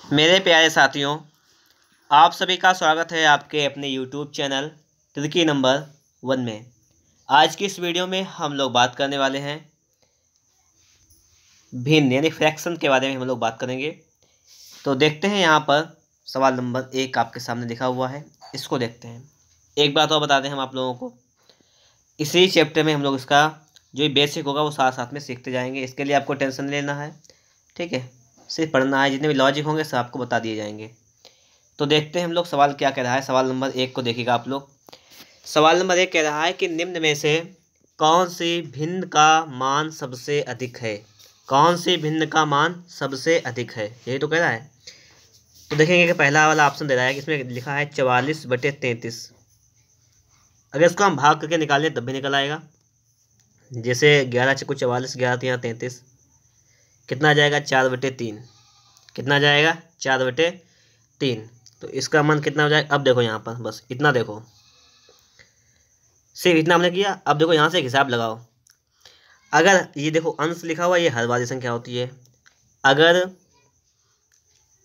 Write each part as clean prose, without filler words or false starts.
मेरे प्यारे साथियों, आप सभी का स्वागत है आपके अपने यूट्यूब चैनल त्रिकी नंबर 1 में। आज की इस वीडियो में हम लोग बात करने वाले हैं भिन्न यानी फ्रैक्शन के बारे में हम लोग बात करेंगे। तो देखते हैं, यहाँ पर सवाल नंबर 1 आपके सामने लिखा हुआ है, इसको देखते हैं। एक बात और बता दें हम आप लोगों को, इसी चैप्टर में हम लोग इसका जो बेसिक होगा वो साथ साथ में सीखते जाएंगे। इसके लिए आपको टेंशन नहीं लेना है, ठीक है। सिर्फ पढ़ना है, जितने भी लॉजिक होंगे सब आपको बता दिए जाएंगे। तो देखते हैं हम लोग सवाल क्या कह रहा है। सवाल नंबर 1 को देखिएगा आप लोग। सवाल नंबर 1 कह रहा है कि निम्न में से कौन सी भिन्न का मान सबसे अधिक है। कौन सी भिन्न का मान सबसे अधिक है, यही तो कह रहा है। तो देखेंगे कि पहला वाला ऑप्शन दे रहा है कि इसमें लिखा है 44/33। अगर इसको हम भाग करके निकालें तब भी निकल आएगा। जैसे 11 × 44, 11 × 33, कितना आ जाएगा 4/3। कितना आ जाएगा 4/3। तो इसका मान कितना हो जाएगा। अब देखो यहाँ पर बस इतना देखो, सिर्फ इतना हमने किया। अब देखो यहाँ से एक हिसाब लगाओ। अगर ये देखो अंश लिखा हुआ, ये हर वाली संख्या होती है। अगर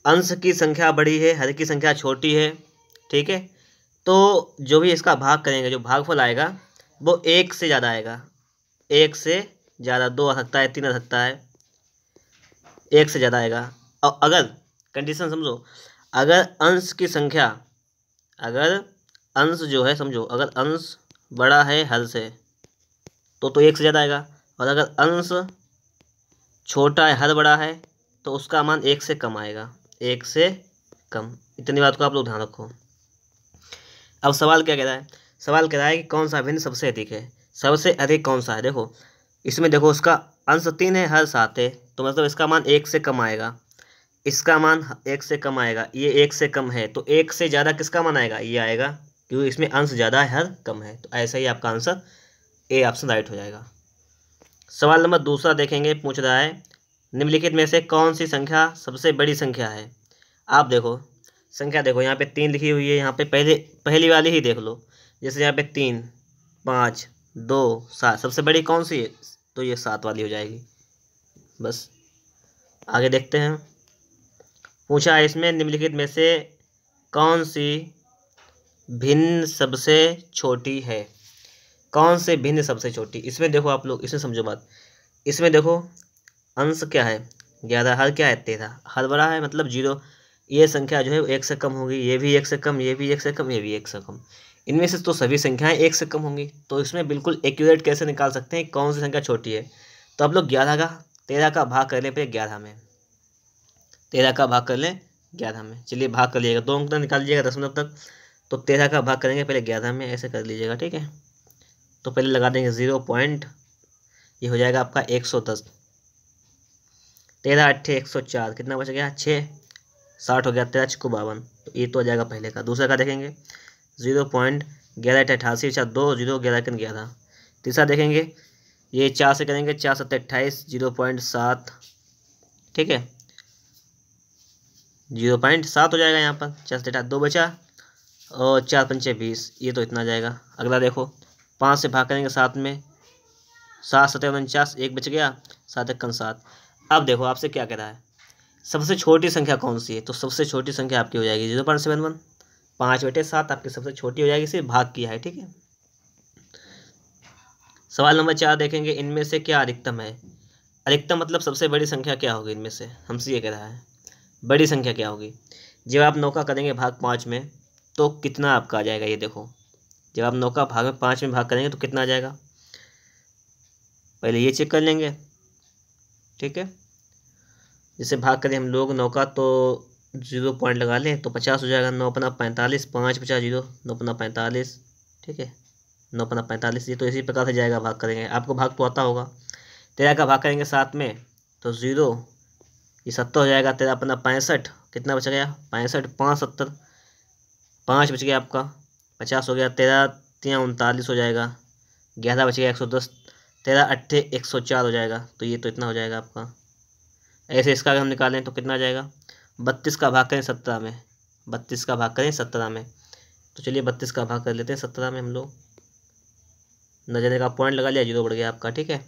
अंश की संख्या बड़ी है, हर की संख्या छोटी है, ठीक है, तो जो भी इसका भाग करेंगे, जो भागफल आएगा वो 1 से ज़्यादा आएगा। 1 से ज़्यादा, 2 आ सकता है, 3 आ सकता है, 1 से ज़्यादा आएगा। और अगर कंडीशन समझो, अगर अंश की संख्या, अगर अंश जो है समझो, अगर अंश बड़ा है हर से तो 1 से ज़्यादा आएगा। और अगर अंश छोटा है, हर बड़ा है, तो उसका मान 1 से कम आएगा, 1 से कम। इतनी बात को आप लोग ध्यान रखो। अब सवाल क्या कह रहा है। सवाल कह रहा है कि कौन सा भिन्न सबसे अधिक है। सबसे अधिक कौन सा है। देखो इसमें, देखो उसका अंश 3 है, हर 7 है, तो मतलब इसका मान 1 से कम आएगा। इसका मान 1 से कम आएगा, ये 1 से कम है, तो 1 से ज़्यादा किसका मान आएगा, ये आएगा, क्योंकि इसमें अंश ज़्यादा है, हर कम है। तो ऐसा ही आपका आंसर ए ऑप्शन राइट हो जाएगा। सवाल नंबर दूसरा देखेंगे, पूछ रहा है निम्नलिखित में से कौन सी संख्या सबसे बड़ी संख्या है। आप देखो संख्या, देखो यहाँ पे 3 लिखी हुई है, यहाँ पे पहली वाली ही देख लो। जैसे यहाँ पे 3, 5, 2, 7, सबसे बड़ी कौन सी है, तो ये 7 वाली हो जाएगी। बस आगे देखते हैं। पूछा है इसमें निम्नलिखित में से कौन सी भिन्न सबसे छोटी है। कौन से भिन्न सबसे छोटी। इसमें देखो आप लोग, इसमें समझो बात। इसमें देखो अंश क्या है 11, हर क्या है 13, हर बड़ा है मतलब 0। ये संख्या जो है 1 से कम होगी, ये भी 1 से कम, ये भी 1 से कम, ये भी 1 से कम। इनमें से तो सभी संख्याएं 1 से कम होंगी। तो इसमें बिल्कुल एक्यूरेट कैसे निकाल सकते हैं कौन सी संख्या छोटी है। तो आप लोग 13 का भाग कर लें पहले 11 में। 13 का भाग कर लें 11 में। चलिए भाग कर लीजिएगा, 2 अंक तक निकाल लीजिएगा, दशमलव तक। तो 13 का भाग करेंगे पहले 11 में, ऐसे कर लीजिएगा, ठीक है। तो पहले लगा देंगे 0 पॉइंट, ये हो जाएगा आपका 110। 13 8 104, कितना बच गया 6, 60 हो गया। 13 6 52, तो ये तो हो जाएगा पहले का। दूसरे का देखेंगे 0.11 88, 2 0 11 11। तीसरा देखेंगे, ये 4 से करेंगे, 4 7 28, 0.7, ठीक है, 0.7 हो जाएगा यहाँ पर। 4 7 2 बचा, और 4 5 20, ये तो इतना जाएगा। अगला देखो 5 से भाग करेंगे 7 में, 7 7 49, 1 बच गया, 7 1 7। अब देखो आपसे क्या कह रहा है, सबसे छोटी संख्या कौन सी है। तो सबसे छोटी संख्या आपकी हो जाएगी 0.71। 5/7 आपकी सबसे छोटी हो जाएगी, सिर्फ भाग किया है, ठीक है। सवाल नंबर 4 देखेंगे, इनमें से क्या अधिकतम है। अधिकतम मतलब सबसे बड़ी संख्या क्या होगी इनमें से, हमसे ये कह रहा है बड़ी संख्या क्या होगी। जब आप 9 का करेंगे भाग 5 में, तो कितना आपका आ जाएगा, ये देखो। जब आप 9 का भाग में 5 में भाग करेंगे तो कितना आ जाएगा, पहले ये चेक कर लेंगे, ठीक है। जैसे भाग करें हम लोग 9 का, तो 0 पॉइंट लगा लें तो 50 हो जाएगा। 9 पना 45, 5 50 0, 9 पना 45, ठीक है, 9 पना 45। ये तो इसी प्रकार से जाएगा, भाग करेंगे, आपको भाग तो आता होगा। 13 का भाग करेंगे 7 में, तो 0, ये 70 हो जाएगा। 13 पना 65, कितना बच गया 65, 5 70, 5 बच गया आपका, 50 हो गया। 13 3 39 हो जाएगा, 11 बच गया 110, 13 8 104 हो जाएगा। तो ये तो इतना हो जाएगा आपका। ऐसे इसका अगर हम निकालें तो कितना आ जाएगा, 32 का भाग करें 17 में, 32 का भाग करें 17 में। तो चलिए 32 का भाग कर लेते हैं 17 में हम लोग। नजर का पॉइंट लगा लिया, 0 बढ़ गया आपका, ठीक है।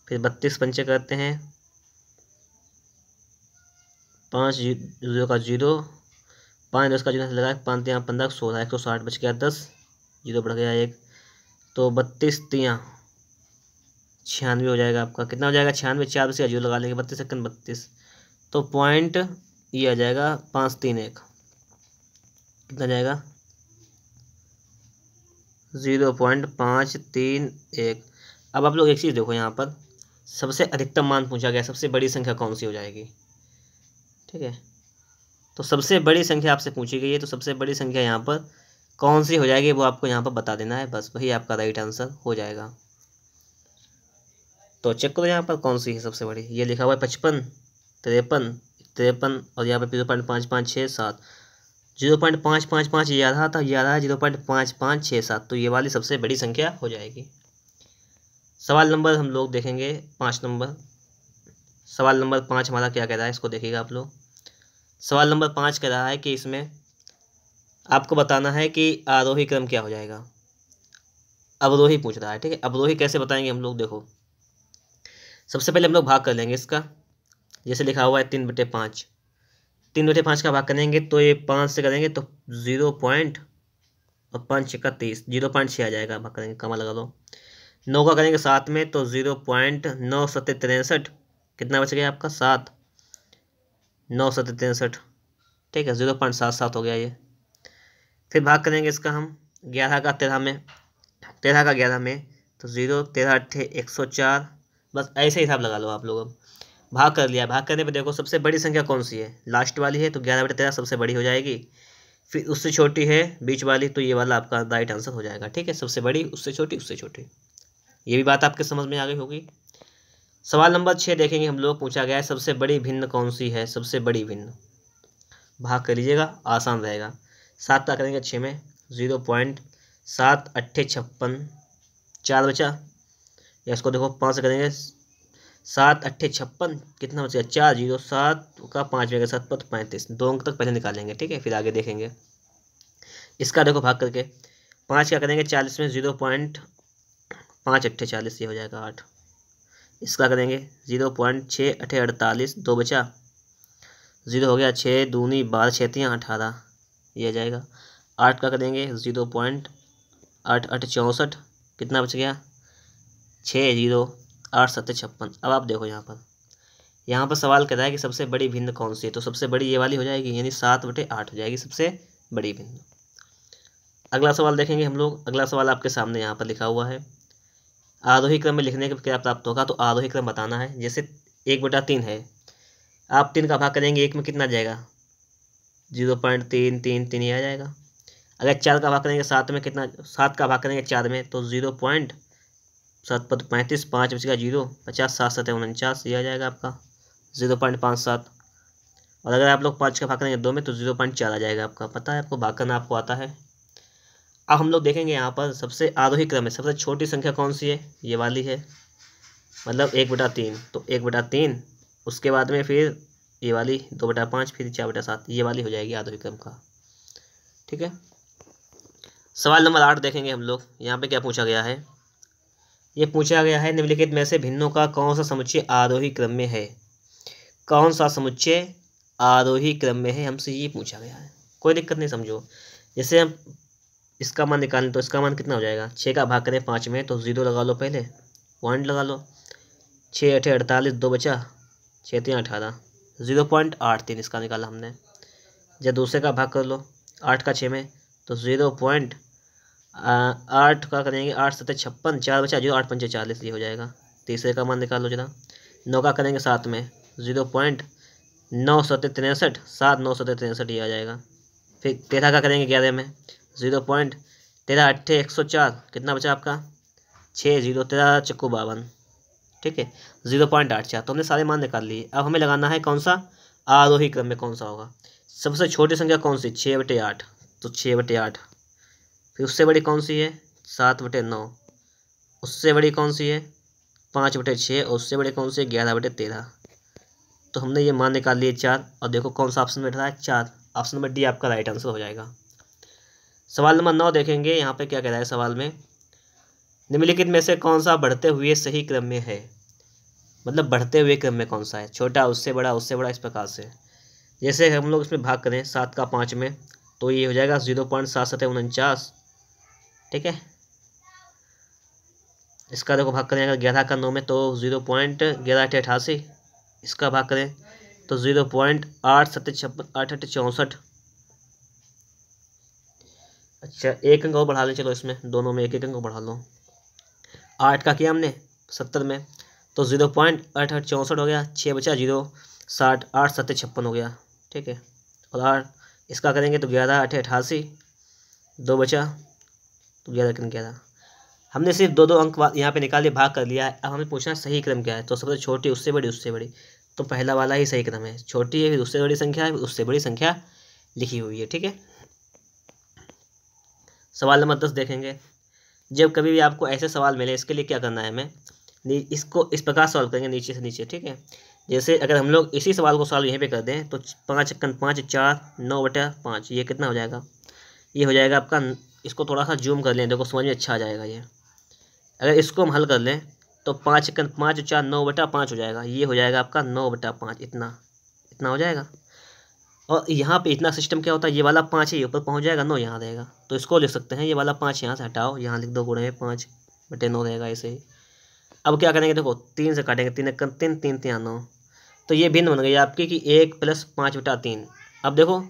फिर 32 पंचे करते हैं, 5 जीरो का 0, 5 10 का 0 से लगाए, 5 3 15 16, 160 बच गया 10, 0 बढ़ गया 1, तो 32 3 96 हो जाएगा आपका। कितना हो जाएगा 96, 4 बच गया 0 लगा लेंगे, 32 सेकंड 32, तो पॉइंट ये आ जाएगा 531, कितना जाएगा 0.531। अब आप लोग एक चीज़ देखो, यहाँ पर सबसे अधिकतम मान पूछा गया, सबसे बड़ी संख्या कौन सी हो जाएगी, ठीक है। तो सबसे बड़ी संख्या आपसे पूछी गई है, तो सबसे बड़ी संख्या यहाँ पर कौन सी हो जाएगी वो आपको यहाँ पर बता देना है, बस वही आपका राइट आंसर हो जाएगा। तो चेक करो यहाँ पर कौन सी है सबसे बड़ी, ये लिखा हुआ है 55, 53, 53 और यहाँ पर 0.5567, 0.555 ये आ रहा था, ये आ रहा है 0.5567, तो ये वाली सबसे बड़ी संख्या हो जाएगी। सवाल नंबर हम लोग देखेंगे 5 नंबर। सवाल नंबर 5 हमारा क्या कह रहा है, इसको देखिएगा आप लोग। सवाल नंबर 5 कह रहा है कि इसमें आपको बताना है कि आरोही क्रम क्या हो जाएगा। अवरोही पूछ रहा है, ठीक है। अवरोही कैसे बताएंगे हम लोग, देखो सबसे पहले हम लोग भाग कर लेंगे इसका, जैसे लिखा हुआ है 3/5, 3/5 का भाग करेंगे तो ये 5 से करेंगे तो 0 और 5 6 30, 0.6 आ जाएगा, भाग करेंगे कमा लगा लो। 9 का करेंगे 7 में तो 0.9763, कितना बच गया आपका 7, 963, ठीक है, 0.77 हो गया ये। फिर भाग करेंगे इसका हम 11 का 13 में, 13 का 11 में तो 0 13 8 104, बस ऐसे हिसाब लगा लो आप लोग। अब भाग कर लिया, भाग करने पे देखो सबसे बड़ी संख्या कौन सी है, लास्ट वाली है, तो 11/13 सबसे बड़ी हो जाएगी। फिर उससे छोटी है बीच वाली, तो ये वाला आपका राइट आंसर हो जाएगा, ठीक है। सबसे बड़ी, उससे छोटी, उससे छोटी, ये भी बात आपके समझ में आ गई होगी। सवाल नंबर 6 देखेंगे हम लोग, पूछा गया है सबसे बड़ी भिन्न कौन सी है, सबसे बड़ी भिन्न। भाग कर लीजिएगा, आसान रहेगा। 7 का करेंगे 6 में 0.7 4 बचा, या इसको देखो 5 से करेंगे 7 8 56, कितना बचेगा 4, 0 7 का 5 में 7 पर 35, 2 अंक तक पहले निकालेंगे, ठीक है, फिर आगे देखेंगे। इसका देखो भाग करके 5 क्या करेंगे 40 में 0.5 8 40, ये हो जाएगा 8। इसका करेंगे 0.6 8 48, 2 बचा, 0 हो गया 6 दूनी 12 6 3 18, ये आ जाएगा। 8 का करेंगे 0.8 8 64, कितना बच गया 6 0 8 7 56। अब आप देखो यहाँ पर सवाल कर रहा है कि सबसे बड़ी भिन्न कौन सी है, तो सबसे बड़ी ये वाली हो जाएगी, यानी 7/8 हो जाएगी सबसे बड़ी भिन्न। अगला सवाल देखेंगे हम लोग। अगला सवाल आपके सामने यहाँ पर लिखा हुआ है, आरोही क्रम में लिखने का क्या प्राप्त होगा, तो आरोही क्रम बताना है। जैसे 1/3 है, आप 3 का भाग करेंगे 1 में, कितना जाएगा 0.333 ये आ जाएगा। अगर 4 का भाग करेंगे 7 में, कितना 7 का भाग करेंगे 4 में तो 0.7 पर 35, 5 बचेगा 0, 50 7 7 49, ये आ जाएगा आपका 0.57। और अगर आप लोग 5 का भाग करेंगे 2 में तो 0.4 आ जाएगा आपका। पता है आपको भाग करना, आपको आता है। अब हम लोग देखेंगे यहाँ पर सबसे आरोही क्रम में सबसे छोटी संख्या कौन सी है, ये वाली है, मतलब 1/3, तो 1/3, उसके बाद में फिर ये वाली 2/5, फिर 4/7, ये वाली हो जाएगी आरोही क्रम का, ठीक है। सवाल नंबर 8 देखेंगे हम लोग। यहाँ पे क्या पूछा गया है, ये पूछा गया है निम्नलिखित में से भिन्नों का कौन सा समुच्चय आरोही क्रम में है, कौन सा समुच्चय आरोही क्रम में है, हमसे ये पूछा गया है। कोई दिक्कत नहीं, समझो। जैसे हम इसका मान निकालें तो इसका मान कितना हो जाएगा, 6 का भाग करें 5 में तो 0 लगा लो, पहले पॉइंट लगा लो, 6 8 48, 2 बचा, 6 3 18, 0.83 इसका निकाला हमने। जब दूसरे का भाग कर लो 8 का 6 में तो 0.8 का करेंगे 8 7 56, 4 बचा 0 8 5 40, ये हो जाएगा। तीसरे का मान निकाल लो जरा। 9 का करेंगे 7 में 0.9 7 63, 7 9 7 63, ये आ जाएगा। फिर 13 का करेंगे 11 में 0.13 8 104, कितना बचा आपका 6 0 13 चक्कू 52, ठीक है, 0.84। तो हमने सारे मान निकाल लिए। अब हमें लगाना है कौन सा आरोही क्रम में कौन सा होगा। सबसे छोटी संख्या कौन सी, 6/8, तो 6/8। फिर उससे बड़ी कौन सी है 7/9, उससे बड़ी कौन सी है 5/6, और उससे बड़ी कौन सी है 11/13। तो हमने ये मान निकाल लिए 4, और देखो कौन सा ऑप्शन बैठ रहा है 4, ऑप्शन नंबर डी आपका राइट आंसर हो जाएगा। सवाल नंबर 9 देखेंगे। यहाँ पे क्या कह रहा है सवाल में, निम्नलिखित में से कौन सा बढ़ते हुए सही क्रम में है, मतलब बढ़ते हुए क्रम में कौन सा है, छोटा उससे बड़ा, उससे बड़ा, इस प्रकार से। जैसे हम लोग इसमें भाग करें 7 का 5 में, तो ये हो जाएगा 0.7749, ठीक है। इसका देखो भाग करें अगर 11 का 9 में तो 0.1188, इसका भाग करें तो 0.8764। अच्छा, एक अंक और बढ़ा लें, चलो इसमें दोनों में एक एक अंक बढ़ा लो। 8 का किया हमने 70 में, तो 0.8864 हो गया, 6 बचा 0, 60, 8 7 56 हो गया, ठीक है। और 8 इसका करेंगे तो 11 8 88, 2 बचा तो 11 11। हमने सिर्फ दो अंक यहाँ पे निकाल लिया, भाग कर लिया है। अब हमें पूछना सही क्रम क्या है, तो सबसे छोटी उससे बड़ी उससे बड़ी, तो पहला वाला ही सही क्रम है, छोटी है फिर उससे बड़ी संख्या है फिर उससे बड़ी संख्या लिखी हुई है, ठीक है। सवाल नंबर 10 देखेंगे। जब कभी भी आपको ऐसे सवाल मिले, इसके लिए क्या करना है हमें, इसको इस प्रकार सॉल्व करेंगे नीचे से नीचे, ठीक है। जैसे अगर हम लोग इसी सवाल को सॉल्व यहीं पे कर दें तो 5 × 5 4 9/5, ये कितना हो जाएगा, ये हो जाएगा आपका, इसको थोड़ा सा जूम कर लें, देखो समझ में अच्छा आ जाएगा ये। अगर इसको हम हल कर लें तो 5 × 5 4 9/5 हो जाएगा, ये हो जाएगा आपका 9/5, इतना इतना हो जाएगा। और यहाँ पे इतना सिस्टम क्या होता है, ये वाला 5 है ऊपर पहुँच जाएगा, 9 यहाँ रहेगा, तो इसको लिख सकते हैं ये वाला 5 यहाँ से हटाओ, यहाँ लिख दो गुणे 5/9 रहेगा ऐसे ही। अब क्या करेंगे, देखो 3 से काटेंगे, 3 × 3 3 3 9, तो ये भिन्न बन गई आपकी कि 1 + 5/3। अब देखो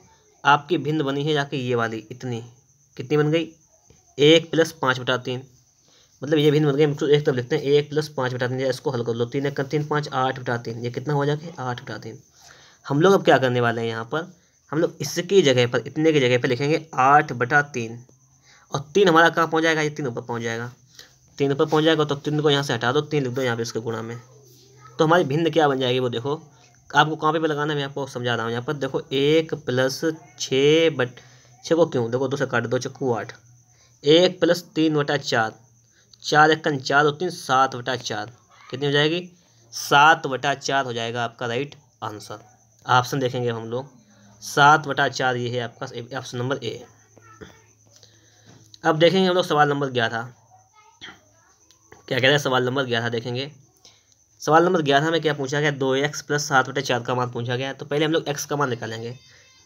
आपकी भिन्न बनी है जाके ये वाली, इतनी कितनी बन गई, 1 + 5/3, मतलब ये भिन्न बन गई। हम एक तरफ लिखते हैं 1 + 5/3, इसको हल कर लो, 3 × 3 5 8/3, ये कितना हो जाएगा 8/3। हम लोग अब क्या करने वाले हैं, यहाँ पर हम लोग इसकी जगह पर, इतने की जगह पर लिखेंगे 8/3, और 3 हमारा कहाँ पहुँच जाएगा, ये 3 ऊपर पहुँच जाएगा, 3 ऊपर पहुँच जाएगा, तो 3 को यहाँ से हटा दो, 3 लिख दो यहाँ पे इसके गुणा में, तो हमारी भिन्न क्या बन जाएगी वो देखो। आपको कहाँ पे लगाना है, मैं आपको समझा रहा हूँ यहाँ पर, देखो 1 + 6 को क्यों, देखो 2 से काट दो, 2 × 6 8, 1 + 3/4, 4 × 1 4 2 3 7/4, कितनी हो जाएगी 7/4 हो जाएगा आपका राइट आंसर। ऑप्शन देखेंगे हम लोग 7/4, ये है आपका ऑप्शन नंबर ए। अब देखेंगे हम लोग सवाल नंबर 11, क्या कह रहे हैं सवाल नंबर 11 देखेंगे। सवाल नंबर 11 में क्या पूछा गया, 2x + 7/4 का मान पूछा गया है। तो पहले हम लोग x का मान निकालेंगे,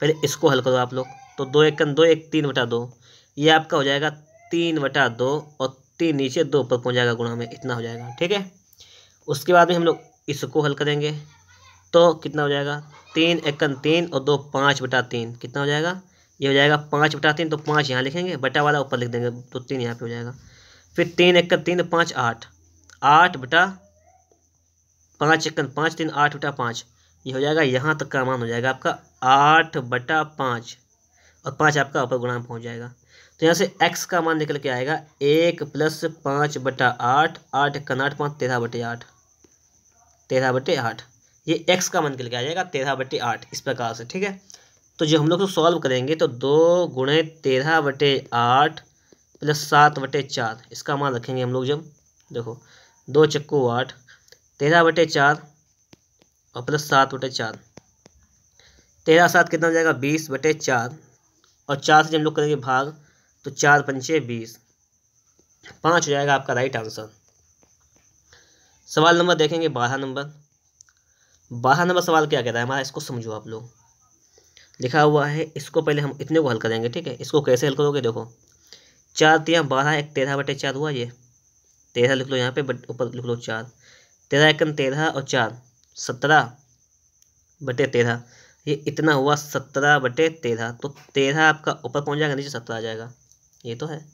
पहले इसको हल करो आप लोग, तो 2 × 1 2 1 3/2, ये आपका हो जाएगा 3/2, और 3 नीचे 2 ऊपर पहुँच जाएगा गुणा में, इतना हो जाएगा, ठीक है। उसके बाद में हम लोग इसको हल करेंगे तो कितना हो जाएगा, 3 × 1 3 और 2 5/3, कितना हो जाएगा, ये हो जाएगा 5/3, तो 5 यहाँ लिखेंगे, बटा वाला ऊपर लिख देंगे, तो 3 यहाँ पे हो जाएगा। फिर 3 × 1 3 5 8, 8/5 × 5 3 8/5, ये हो जाएगा, यहाँ तक का मान हो जाएगा आपका 8/5, और 5 आपका ऊपर गुणा में पहुँच जाएगा। तो यहाँ से x का मान निकल के आएगा 1 + 5/8, 8 × 8 5 13/8, 13/8, ये x का मान निकल के आ जाएगा 13/8, इस प्रकार से, ठीक है। तो जो हम लोग सॉल्व करेंगे तो 2 × 13/8 + 7/4, इसका मान रखेंगे हम लोग जब, देखो 2 × 8 13/4 और प्लस 7/4, 13 7 कितना हो जाएगा 20/4, और 4 से जब हम लोग करेंगे भाग तो 4 × 5 = 20, 5 हो जाएगा आपका राइट आंसर। सवाल नंबर देखेंगे 12 नंबर। 12 नंबर सवाल क्या कहता है हमारा, इसको समझो आप लोग, लिखा हुआ है, इसको पहले हम इतने को हल करेंगे, ठीक है। इसको कैसे हल करोगे, देखो 4 × 3 12, 1 13/4 हुआ, ये 13 लिख लो यहाँ पे, ऊपर लिख लो 4, 13 × 1 13 और 4 17/13, ये इतना हुआ 17/13, तो 13 आपका ऊपर पहुँच जाएगा, नीचे 17 आ जाएगा, ये तो है।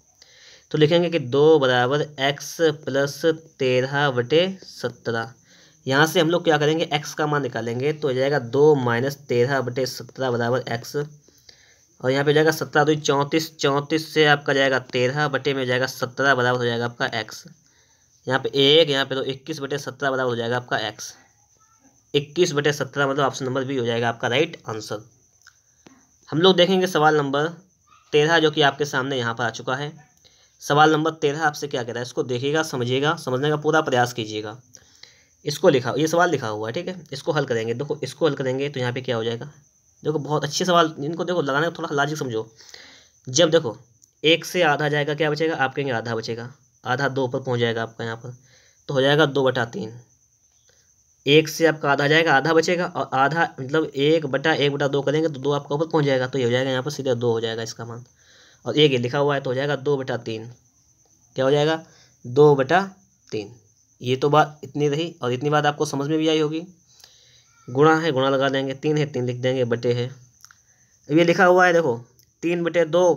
तो लिखेंगे कि 2 = x + 13/17, यहाँ से हम लोग क्या करेंगे, x का मान निकालेंगे, तो हो जाएगा 2 - 13/17 = x, और यहाँ पे हो जाएगा 17 2 34, 34 से आपका जाएगा 13 में जाएगा 17 बराबर हो जाएगा आपका x, यहाँ पे 1, यहाँ पे तो 21/17 बराबर हो जाएगा आपका x, 21/17 मतलब ऑप्शन नंबर बी हो जाएगा आपका राइट आंसर। हम लोग देखेंगे सवाल नंबर 13 जो कि आपके सामने यहाँ पर आ चुका है। सवाल नंबर 13 आपसे क्या कह रहा है, इसको देखिएगा, समझिएगा, समझने का पूरा प्रयास कीजिएगा। इसको लिखा, ये सवाल लिखा हुआ है, ठीक है। इसको हल करेंगे, देखो इसको हल करेंगे तो यहाँ पे क्या हो जाएगा, देखो बहुत अच्छे सवाल, इनको देखो लगाने का थोड़ा लॉजिक समझो। जब देखो 1 से आधा जाएगा, क्या बचेगा, आप कहेंगे आधा बचेगा, आधा 2 पर पहुँच जाएगा आपका यहाँ पर, तो हो जाएगा 2/3, एक से आपका आधा जाएगा, आधा बचेगा, और आधा मतलब 1/1/2 करेंगे तो 2 आपका ऊपर पहुंच जाएगा, तो ये हो जाएगा यहाँ पर सीधे 2 हो जाएगा इसका मान। और एक ये लिखा हुआ है तो हो जाएगा 2/3। क्या हो जाएगा? 2/3। ये तो बात इतनी रही, और इतनी बात आपको समझ में भी आई होगी। गुणा है, गुणा लगा देंगे, 3 है 3 लिख देंगे, बटे है। अब ये लिखा हुआ है देखो 3/2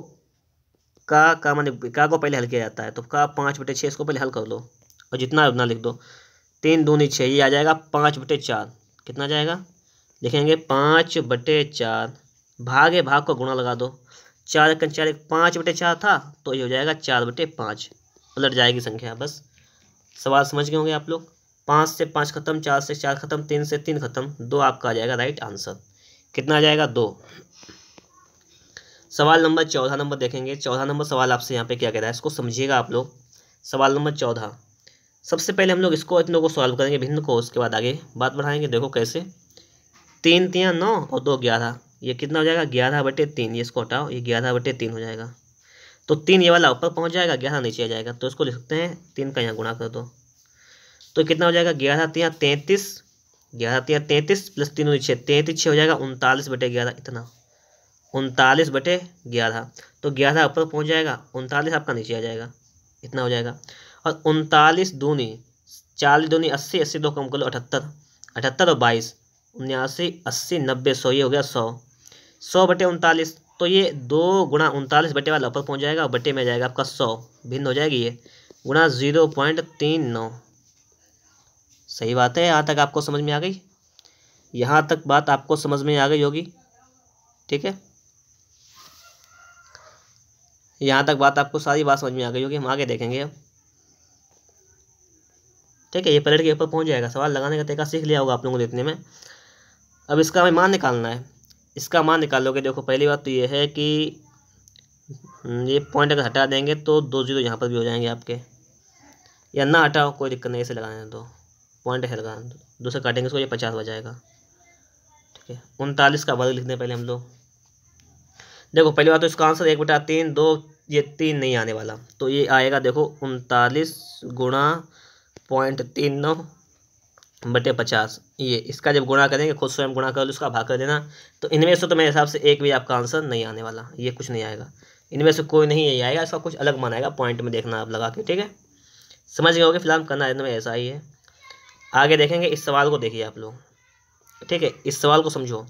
का मान का को पहले हल किया जाता है, तो का 5/6 इसको पहले हल कर लो और जितना उतना लिख दो। 3 दूनी 6, ये आ जाएगा 5/4। कितना जाएगा? लिखेंगे 5/4, भागे भाग को गुणा लगा दो। 4 × 4 5/4 था, तो ये हो जाएगा 4/5। उलट जाएगी संख्या। बस सवाल समझ गए होंगे आप लोग। 5 से 5 खत्म, 4 से 4 खत्म, 3 से 3 खत्म, 2 आपका आ जाएगा राइट आंसर। कितना आ जाएगा? 2। सवाल नंबर 14 नंबर देखेंगे। 14 नंबर सवाल आपसे यहाँ पे क्या कह रहा है, इसको समझिएगा आप लोग। सवाल नंबर 14, सबसे पहले हम लोग इसको इतनों को सॉल्व करेंगे, भिन्न को, उसके बाद आगे बात बढ़ाएंगे। देखो कैसे। 3 × 9 और 2 11, ये कितना हो जाएगा? 11/3। ये इसको हटाओ, ये 11/3 हो जाएगा। तो 3 ये वाला ऊपर पहुँच जाएगा, 11 नीचे आ जाएगा, तो इसको लिख सकते हैं 3 का यहाँ गुणा कर दो, तो कितना हो जाएगा? 11 × 3 = 33, 11 × 3 = 33 प्लस 3 × 6 33, 6 हो जाएगा 39/11। इतना 39/11, तो 11 ऊपर पहुँच जाएगा, 39 आपका नीचे आ जाएगा, इतना हो जाएगा। और 39 दूनी 40 दूनी 80, 80 दो कम कर लो 78, 78 और 22 79, 80 90 100, ये हो गया 100, 100/39। तो ये 2 × 39 बटे वाला ऊपर पहुँच जाएगा, बटे में जाएगा आपका 100, भिन्न हो जाएगी ये, गुणा 0.39। सही बात है। यहाँ तक आपको समझ में आ गई? यहाँ तक बात आपको समझ में आ गई होगी, ठीक है। यहाँ तक बात आपको सारी बात समझ में आ गई होगी। हम आगे देखेंगे अब, ठीक है। ये पलट के ऊपर पहुँच जाएगा। सवाल लगाने का तरीका सीख लिया होगा आप लोगों ने इतने में। अब इसका हमें मान निकालना है। इसका मान निकालोगे, देखो पहली बात तो ये है कि ये पॉइंट अगर हटा देंगे तो 2 0 यहाँ पर भी हो जाएंगे आपके, या ना हटाओ कोई दिक्कत नहीं, ऐसे लगाने दो, पॉइंट है लगाने दो, दूसरे काटेंगे इसको, ये 50 हो जाएगा, ठीक है। 39 का वर्ग लिखते हैं पहले हम लोग। देखो पहली बात तो इसका आंसर 1/3, 2 ये 3 नहीं आने वाला, तो ये आएगा देखो 39 गुणा 0.39/50। ये इसका जब गुणा करेंगे, खुद स्वयं गुणा कर लो, इसका भाग कर देना, तो इनमें से तो मेरे हिसाब से एक भी आपका आंसर नहीं आने वाला, ये कुछ नहीं आएगा, इनमें से कोई नहीं यही आएगा, इसका कुछ अलग मान आएगा। पॉइंट में देखना आप लगा के, ठीक है। समझ गए होगे। फिलहाल करना इनमें ऐसा ही है। आगे देखेंगे। इस सवाल को देखिए आप लोग, ठीक है। इस सवाल को समझो।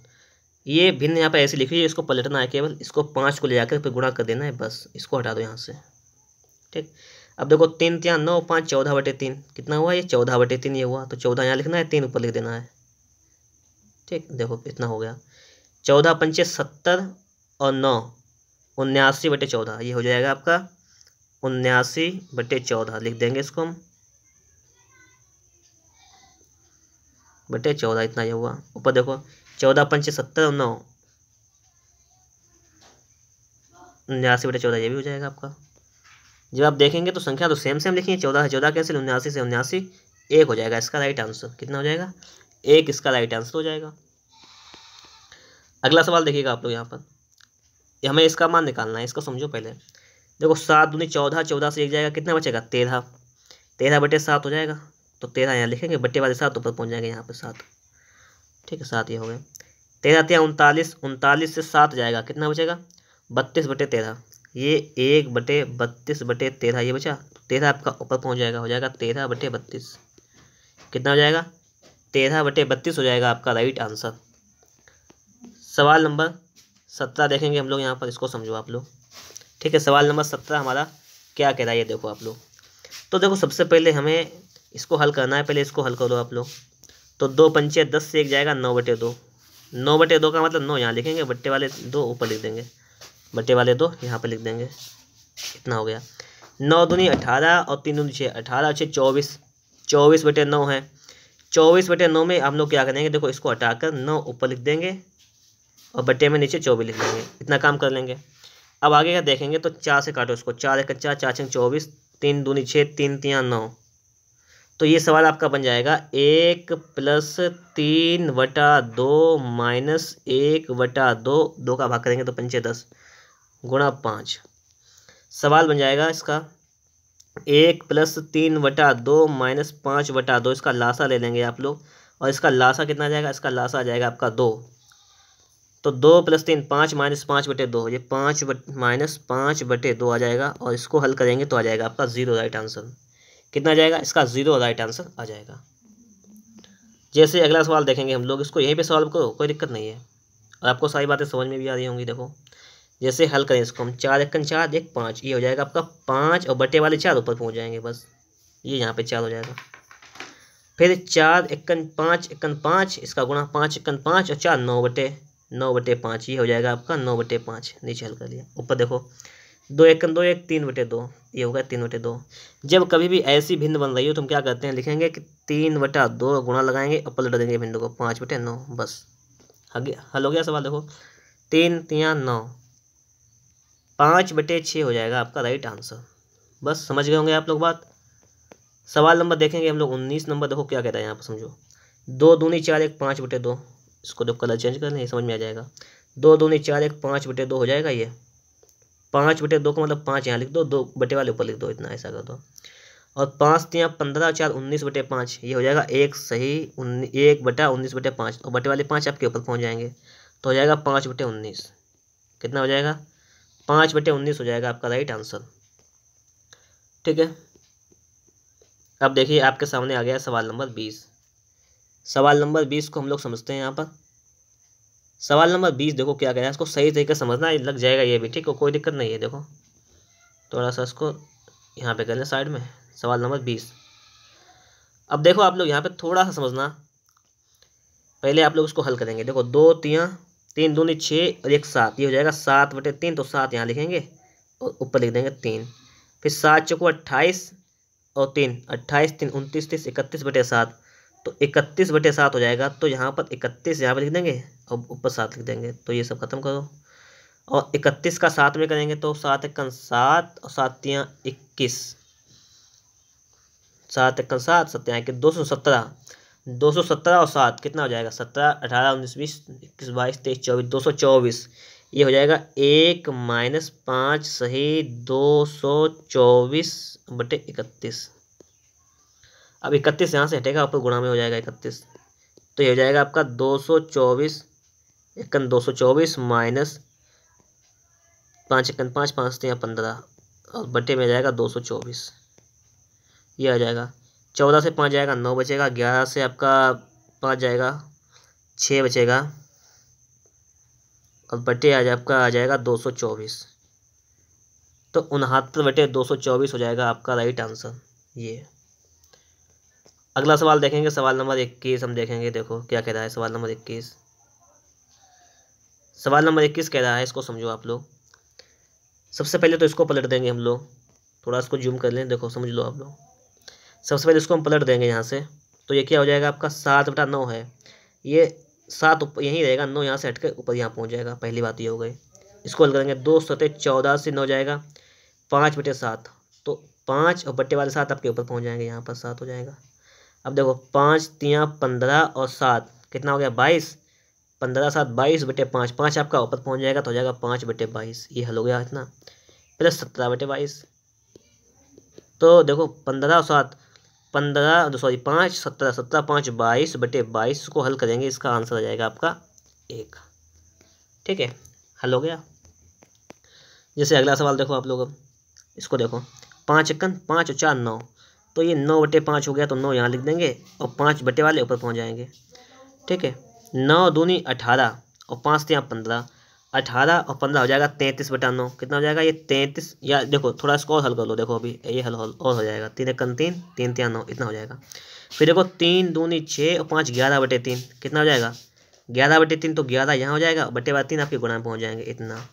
ये भिन्न यहाँ पर ऐसे लिखी है, इसको पलटना है, केवल इसको 5 को ले जाकर फिर गुणा कर देना है, बस इसको हटा दो यहाँ से, ठीक। अब देखो 3 × 9 5 14/3, कितना हुआ? ये 14/3 ये हुआ, तो 14 यहाँ लिखना है, 3 ऊपर लिख देना है, ठीक। देखो इतना हो गया। 14 × 5 = 70 और 9 79/14, ये हो जाएगा आपका 79/14, लिख देंगे इसको हम /14, इतना ये हुआ। ऊपर देखो 14 × 5 = 70 और 9 79/14, ये भी हो जाएगा आपका। जब आप देखेंगे तो संख्या तो सेम लिखी है, 14 है 14 कैंसिल, 79 से 79 1 हो जाएगा इसका राइट आंसर। कितना हो जाएगा? 1 इसका राइट आंसर हो जाएगा। अगला सवाल देखिएगा आप लोग। यहाँ पर हमें इसका मान निकालना है, इसको समझो पहले। देखो 7 दूनी 14, 14 से 1 जाएगा, कितना बचेगा? 13, 13/7 हो जाएगा, तो 13 यहाँ लिखेंगे, बट्टे वाले 7 ऊपर पहुँच जाएंगे यहाँ पर 7, ठीक है। 7 ये हो गए। 13 × 3 = 39, 39 से 7 जाएगा, कितना बचेगा? 32/13, ये 1/32/13 ये बचा, 13 आपका ऊपर पहुंच जाएगा, हो जाएगा 13/32। कितना हो जाएगा? 13/32 हो जाएगा आपका राइट आंसर। सवाल नंबर 17 देखेंगे हम लोग यहाँ पर, इसको समझो आप लोग, ठीक है। सवाल नंबर 17 हमारा क्या कह रहा है, ये देखो आप लोग। तो देखो सबसे पहले हमें इसको हल करना है, पहले इसको हल करो आप लोग। तो 2 × 5 = 10 से 1 जाएगा 9/2, 9/2 का मतलब 9 यहाँ लिखेंगे, बट्टे वाले 2 ऊपर लिख देंगे, बट्टे वाले 2 यहाँ पर लिख देंगे, इतना हो गया। 9 दूनी 18 और 3 दूनी 6, 18 और 6 24, 24/9 है। 24/9 में हम लोग क्या करेंगे, देखो इसको हटाकर 9 ऊपर लिख देंगे और बट्टे में नीचे 24 लिख देंगे, इतना काम कर लेंगे। अब आगे का देखेंगे तो 4 से काटो इसको, 4 × 4 = 4 × 24, 3 दूनी 6, 3 × 3 = 9। तो ये सवाल आपका बन जाएगा 1 + 3/2 - 1/2, 2 का भाग करेंगे तो 5 × 10 गुणा 5। सवाल बन जाएगा इसका 1 + 3/2 - 5/2, इसका लासा ले लेंगे आप लोग, और इसका लासा कितना आ जाएगा, इसका लासा आ जाएगा आपका 2। तो 2 + 3 5 - 5/2, ये 5 - 5/2 आ जाएगा। और इसको हल करेंगे तो आ जाएगा आपका 0 राइट आंसर। कितना आ जाएगा, इसका 0 राइट आंसर आ जाएगा। जैसे अगला सवाल देखेंगे हम लोग, इसको यहीं पे सॉल्व करो, कोई दिक्कत नहीं है और आपको सारी बातें समझ में भी आ रही होंगी। देखो जैसे हल करें इसको हम, 4 × 4 = 5, ये हो जाएगा आपका 5 और बटे वाले 4 ऊपर पहुँच जाएंगे, बस ये यहाँ पे 4 हो जाएगा। फिर 4 × 5 × 5, इसका गुणा 5 × 5 और 4 9/5, ये हो जाएगा आपका 9/5। नीचे हल कर लिया। ऊपर देखो 2 × 2 = 3/2, ये होगा 3/2। जब कभी भी ऐसी भिन्न बन रही हो तुम क्या करते हैं, लिखेंगे कि 3/2 गुणा लगाएंगे और पलट देंगे भिन्न को 5/9, बस हल हो गया सवाल। देखो 3 × 3 = 9, 5/6 हो जाएगा आपका राइट आंसर। बस समझ गए होंगे आप लोग बात। सवाल नंबर देखेंगे हम लोग 19 नंबर। देखो क्या कहता है यहाँ पर, समझो 2 दूनी 4 = 5/2, इसको देखो कलर चेंज कर लें, समझ में आ जाएगा। 2 दूनी 4 = 5/2 हो जाएगा। ये 5/2 का मतलब 5 यहाँ लिख दो, 2 बटे वाले ऊपर लिख दो, इतना ऐसा कर दो। और 5 × 3 = 15, 4 19/5, ये हो जाएगा 1 सही 1/19/5 और बटे वाले 5 आपके ऊपर पहुँच जाएंगे तो हो जाएगा 5/19। कितना हो जाएगा, 5/19 हो जाएगा आपका राइट आंसर। ठीक है, अब देखिए आपके सामने आ गया सवाल नंबर 20। सवाल नंबर 20 को हम लोग समझते हैं यहाँ पर। सवाल नंबर 20 देखो क्या कह रहा है, इसको सही तरीके से समझना, लग जाएगा ये भी, ठीक है, कोई दिक्कत नहीं है। देखो थोड़ा सा इसको यहाँ पे कर लें साइड में। सवाल नंबर 20, अब देखो आप लोग यहाँ पे थोड़ा सा समझना। पहले आप लोग इसको हल करेंगे। देखो 2 3 दूनी 6 और 1 7, ये हो जाएगा 7/3, तो 7 यहाँ लिखेंगे और ऊपर लिख देंगे 3। फिर 7 × 4 = 28 और 3 28 3 29 30 31/7, तो 31/7 हो जाएगा। तो यहाँ पर 31 यहाँ पर लिख देंगे और ऊपर 7 लिख देंगे, तो ये सब खत्म करो। और 31 का 7 में करेंगे तो 7 × 7 और 7 × 3 = 21, 7 × 7 7 × 1 217, 217 और 7 कितना हो जाएगा, 17 18 19 20 21 22 23 24, 224। ये हो जाएगा 1 - 5 सही 224/31। अब 31 यहाँ से हटेगा, ऊपर गुणा में हो जाएगा 31, तो ये हो जाएगा आपका 224 1 × 224 माइनस 5 × 5 5 × 15 और बटे में जाएगा 224। ये आ जाएगा 14 से 5 जाएगा 9 बचेगा, 11 से आपका 5 जाएगा 6 बचेगा और बटे आपका आ जाएगा 224। तो 69/224 हो जाएगा आपका राइट आंसर। ये अगला सवाल देखेंगे, सवाल नंबर 21 हम देखेंगे। देखो क्या कह रहा है सवाल नंबर 21। सवाल नंबर 21 कह रहा है, इसको समझो आप लोग। सबसे पहले तो इसको पलट देंगे हम लोग, थोड़ा इसको जूम कर लें, देखो समझ लो आप लोग। सबसे पहले इसको हम पलट देंगे यहाँ से, तो ये क्या हो जाएगा आपका 7/9 है। ये 7 ऊपर यहीं रहेगा, 9 यहाँ से हट कर ऊपर यहाँ पहुँच जाएगा, पहली बात ये हो गई। इसको हल करेंगे 2 × 14 से 9 जाएगा 5/7, तो 5 और बट्टे वाले 7 आपके ऊपर पहुँच जाएंगे, यहाँ पर 7 हो जाएगा। अब देखो 5 × 3 = 15 और 7 कितना हो गया 22, 15 7 22/5, 5 आपका ऊपर पहुँच जाएगा तो हो जाएगा 5/22। ये हल हो गया इतना, प्लस 17/22। तो देखो 15 और 7 5 17 17 5 22/22 को हल करेंगे, इसका आंसर आ जाएगा आपका 1। ठीक है, हल हो गया। जैसे अगला सवाल देखो आप लोग, अब इसको देखो 5 × 5 और 4 9, तो ये 9/5 हो गया, तो 9 यहाँ लिख देंगे और 5 बटे वाले ऊपर पहुँच जाएंगे। ठीक है, 9 दूनी 18 और 5 × 3 = 15, 18 और 15 हो जाएगा 33/9। कितना हो जाएगा ये 33, या देखो थोड़ा इसको और हल कर लो। देखो अभी ये हल और हो जाएगा, 3 × 3 3 × 9 इतना हो जाएगा। फिर देखो 3 दूनी 6 और 5 11/3 कितना हो जाएगा 11/3, तो 11 यहाँ हो जाएगा, बटे वाले 3 आपके गुणा में पहुँच जाएंगे इतना।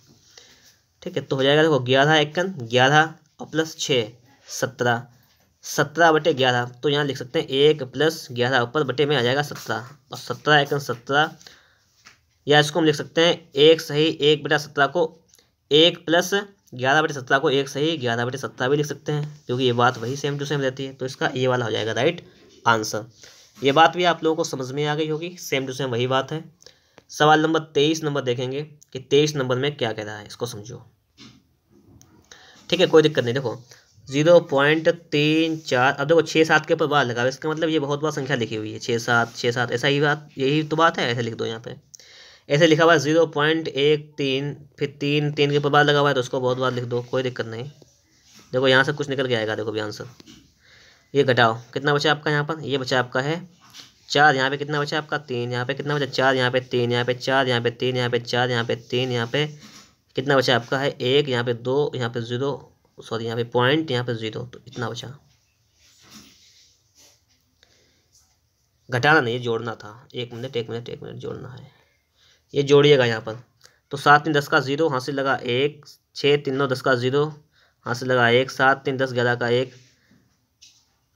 ठीक है, तो हो जाएगा देखो 11 1 11 और प्लस 6 17, 17/11, तो यहाँ लिख सकते हैं 1 + 11 ऊपर बटे में आ जाएगा 17 और 17 1 17, या इसको हम लिख सकते हैं 1 सही 1/17 को 1 + 11/17 को 1 सही 11/17 भी लिख सकते हैं, क्योंकि ये बात वही सेम टू सेम रहती है। तो इसका ये वाला हो जाएगा राइट आंसर। ये बात भी आप लोगों को समझ में आ गई होगी, सेम टू सेम वही बात है। सवाल नंबर 23 नंबर देखेंगे कि 23 नंबर में क्या कह रहा है, इसको समझो। ठीक है, कोई दिक्कत नहीं। देखो 0.34। अब देखो 6-7 के ऊपर बार लगा, इसका मतलब ये बहुत बार संख्या लिखी हुई है 6-7 ऐसा ही बात, यही तो बात है, ऐसे लिख दो यहाँ पे। ऐसे लिखा हुआ है 0.13, फिर 3 के ऊपर बार लगा हुआ है तो उसको बहुत बार लिख दो, कोई दिक्कत नहीं। देखो यहाँ से कुछ निकल के आएगा, देखो भी आंसर। ये घटाओ, कितना बचा आपका यहाँ पर, ये बचा आपका है 4, यहाँ पे कितना बचा आपका 3, यहाँ पे कितना बचा 4, यहाँ पे 3, यहाँ पे 4, यहाँ पे 3, यहाँ पे 4, यहाँ पे 3, यहाँ पे कितना बचा आपका है 1, यहाँ पे 2, यहाँ पे 0, सॉरी यहाँ पे पॉइंट, यहाँ पे 0, तो इतना बचा। घटाना नहीं, जोड़ना था। एक मिनट जोड़ना है, ये जोड़िएगा यहाँ पर। तो 7 3 10 का 0, हासिल लगा 1, 6 3 9 10 का 0, हासिल लगा 1, 7 3 10 11 का 1,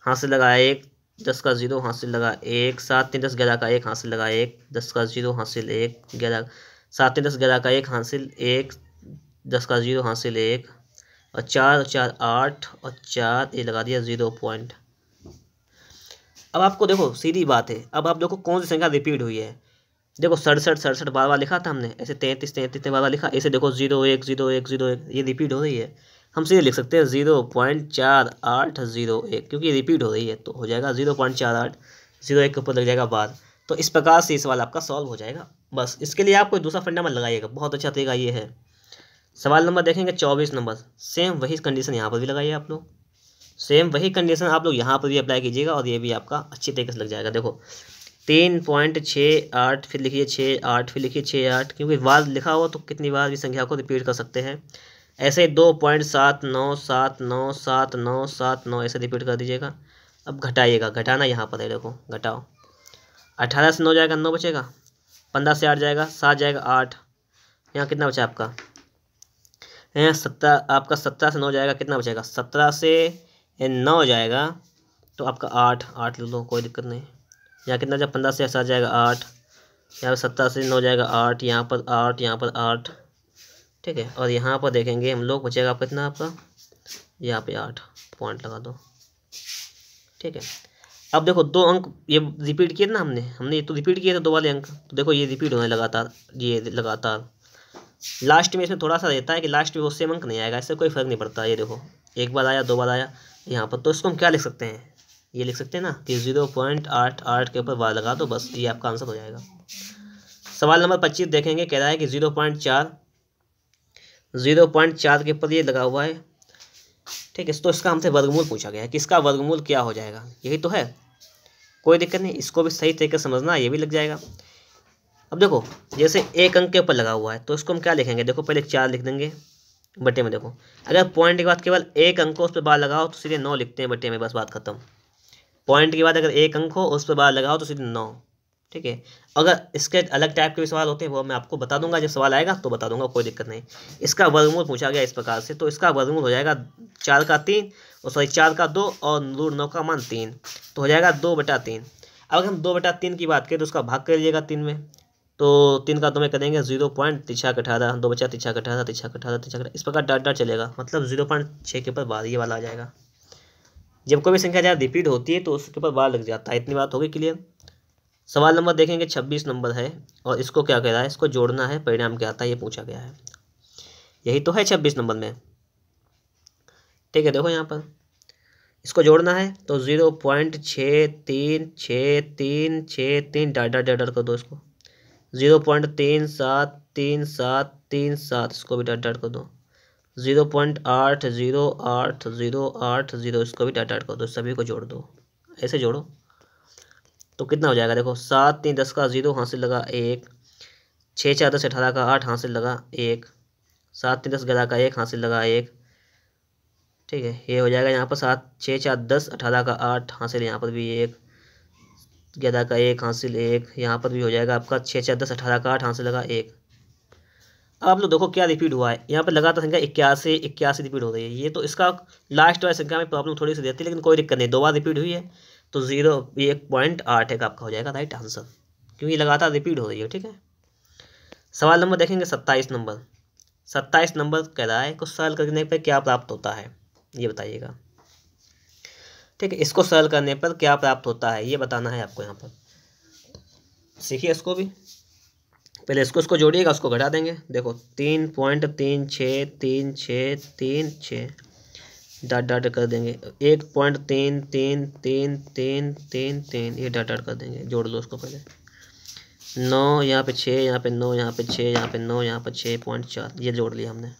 हासिल लगा 1, 10 का 0, हासिल लगा 1, 7 3 10 11 का 1, हासिल लगा 1, 10 का 0, हासिल 1, 11, 7 3 10 11 का 1, हासिल 1, 10 का 0, हासिल 1, और 4 4 8 और 4 ये लगा दिया 0 पॉइंट। अब आपको देखो सीधी बात है, अब आप देखो कौन सी संख्या रिपीट हुई है। देखो 67 बार बार लिखा था हमने, ऐसे 33 बार बार लिखा, ऐसे देखो 0 1 0 1 0 1, ये रिपीट हो रही है। हम सीधे लिख सकते हैं 0.4801, क्योंकि रिपीट हो रही है तो हो जाएगा 0.4801 के ऊपर लग जाएगा बार। तो इस प्रकार से इस सवाल आपका सॉल्व हो जाएगा। बस इसके लिए आप कोई दूसरा फंडा मत लगाइएगा, बहुत अच्छा तरीका ये है। सवाल नंबर देखेंगे 24 नंबर, सेम वही कंडीशन यहाँ पर भी लगाइए आप लोग, सेम वही कंडीशन आप लोग यहाँ पर भी अप्लाई कीजिएगा और ये भी आपका अच्छी तरीके से लग जाएगा। देखो 3.68, फिर लिखिए 68, फिर लिखिए 68, क्योंकि बार लिखा हो तो कितनी बार भी संख्या को रिपीट कर सकते हैं। ऐसे 2.79797979 ऐसे रिपीट कर दीजिएगा। अब घटाइएगा, घटाना यहाँ पर है, देखो घटाओ। 18 से 9 जाएगा 9 बचेगा, 15 से 8 जाएगा 7 जाएगा 8, यहाँ कितना बचा आपका, यहाँ 17, आपका 17 से 9 जाएगा कितना बचेगा, 17 से 9 जाएगा तो आपका 8 ले लो, कोई दिक्कत नहीं। यहाँ कितना जाएगा, 15 से 7 जाएगा 8, यहाँ पर 17 से 9 जाएगा 8, यहाँ पर 8, यहाँ पर 8, ठीक है। और यहाँ पर देखेंगे हम लोग बचेगा कितना आपका, यहाँ पे 8 पॉइंट लगा दो, ठीक है। अब देखो 2 अंक ये रिपीट किए ना हमने ये तो रिपीट किए थे 2 वाले अंक, तो देखो ये रिपीट होने लगातार, ये लगातार। लास्ट में इसमें थोड़ा सा रहता है कि लास्ट में वो सेम अंक नहीं आएगा, इससे कोई फर्क नहीं पड़ता। ये देखो 1 बार आया 2 बार आया यहाँ पर, तो इसको हम क्या लिख सकते हैं, ये लिख सकते हैं ना कि 0.88 के ऊपर बार लगा दो, बस ये आपका आंसर हो जाएगा। सवाल नंबर 25 देखेंगे, कह रहा है कि 0.4 के ऊपर ये लगा हुआ है, ठीक है। तो इसका हमसे वर्गमूल पूछा गया है कि इसका वर्गमूल क्या हो जाएगा, यही तो है, कोई दिक्कत नहीं, इसको भी सही तरीके से समझना, ये भी लग जाएगा। अब देखो जैसे 1 अंक के ऊपर लगा हुआ है तो इसको हम क्या लिखेंगे, देखो पहले 4 लिख देंगे बटे में। देखो अगर पॉइंट के बाद केवल 1 अंक हो उस पर बार लगाओ तो सीधे 9 लिखते हैं बटे में, बस बात खत्म। पॉइंट के बाद अगर 1 अंक हो उस पर बार लगाओ तो सीधे 9, ठीक है। अगर इसके अलग टाइप के भी सवाल होते हैं वो मैं आपको बता दूंगा, जब सवाल आएगा तो बता दूंगा, कोई दिक्कत नहीं। इसका वर्गमूल पूछा गया इस प्रकार से, तो इसका वर्गमूल हो जाएगा 4 का 3 और सॉरी 4 का 2 और रूट 9 का मान 3, तो हो जाएगा 2/3। अब अगर हम 2/3 की बात करें तो उसका भाग कर लीजिएगा 3 में, तो 3 का 2 में करेंगे 0.18, 2/4 इस प्रकार डाट डाट चलेगा, मतलब 0.6 के ऊपर बार ये वाला आ जाएगा। जब कोई भी संख्या ज़्यादा रिपीट होती है तो उसके ऊपर बार लग जाता है। इतनी बात होगी क्लियर। सवाल नंबर देखेंगे 26 नंबर है, और इसको क्या कह रहा है, इसको जोड़ना है, परिणाम क्या आता है ये पूछा गया है, यही तो है 26 नंबर में, ठीक है। देखो यहाँ पर इसको जोड़ना है तो 0.636363 डाट डाट डाट कर दो इसको, 0.373737 इसको भी डाट डाट कर दो, 0.808080 इसको भी डाट डाट कर दो, सभी को जोड़ दो, ऐसे जोड़ो तो कितना हो जाएगा। देखो 7 3 10 का 0 हासिल लगा 1, 6 4 10 18 का 8 हासिल लगा 1, 7 3 10 11 का 1 हासिल लगा 1, ठीक है। ये हो जाएगा यहाँ पर 7 6 4 10 18 का 8 हासिल, यहाँ पर भी 1, 11 का 1 हासिल 1, यहाँ पर भी हो जाएगा आपका 6 4 10 18 का 8 हासिल लगा 1। अब आप लोग देखो क्या रिपीट हुआ है, यहाँ पर लगातार संख्या 81 रिपीट हो रही है। ये तो इसका लास्ट वाली संख्या में प्रॉब्लम थोड़ी सी रहती है, लेकिन कोई दिक्कत नहीं, 2 बार रिपीट हुई है तो 1.8 आपका हो जाएगा राइट आंसर, क्योंकि लगातार रिपीट हो रही है, ठीक है। सवाल नंबर देखेंगे 27 नंबर। 27 नंबर कह रहा है कुछ सरल करने पर क्या प्राप्त होता है, ये बताइएगा, ठीक है। इसको सरल करने पर क्या प्राप्त होता है ये बताना है आपको। यहाँ पर सीखिए इसको भी, पहले इसको जोड़िएगा, उसको घटा देंगे। देखो 3.363636 डॉट डॉट कर देंगे 1.333333 ये डॉट डॉट कर देंगे, जोड़ लो उसको पहले। 9 यहाँ पे 6, यहाँ पे 9, यहाँ पे 6, यहाँ पे 9, यहाँ पे 6.4 ये जोड़ लिया हमने।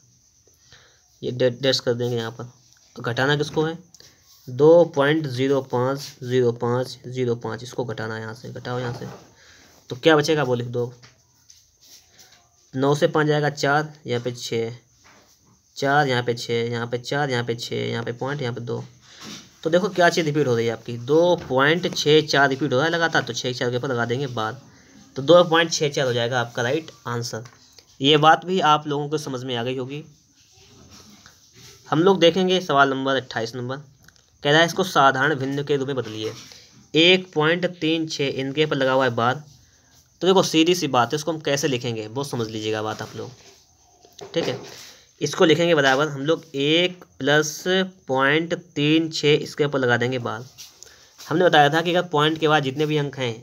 ये डेट्स कर देंगे यहाँ पर। घटाना किसको है 2.050505, इसको घटाना है यहाँ से, घटाओ यहाँ से। तो क्या बचेगा वो लिख दो। 9 से 5 जाएगा 4, यहाँ पे 6, 4 यहाँ पे 6, यहाँ पे 4, यहाँ पे 6, यहाँ पे पॉइंट, यहाँ पे 2। तो देखो क्या चीज़ रिपीट हो रही है आपकी 2.64 रिपीट हो रहा है लगातार। तो 6 4 के ऊपर लगा देंगे बाद, तो 2.64 हो जाएगा आपका राइट आंसर। ये बात भी आप लोगों को समझ में आ गई होगी। हम लोग देखेंगे सवाल नंबर 28 नंबर। कह रहा है इसको साधारण भिन्न के रूप में बदलिए। 1.36 इनके पर लगा हुआ है बार। तो देखो सीधी सी बात है, इसको हम कैसे लिखेंगे वो समझ लीजिएगा बात आप लोग, ठीक है। इसको लिखेंगे बराबर हम लोग 1 + 0.36 इसके ऊपर लगा देंगे बार। हमने बताया था कि अगर पॉइंट के बाद जितने भी अंक हैं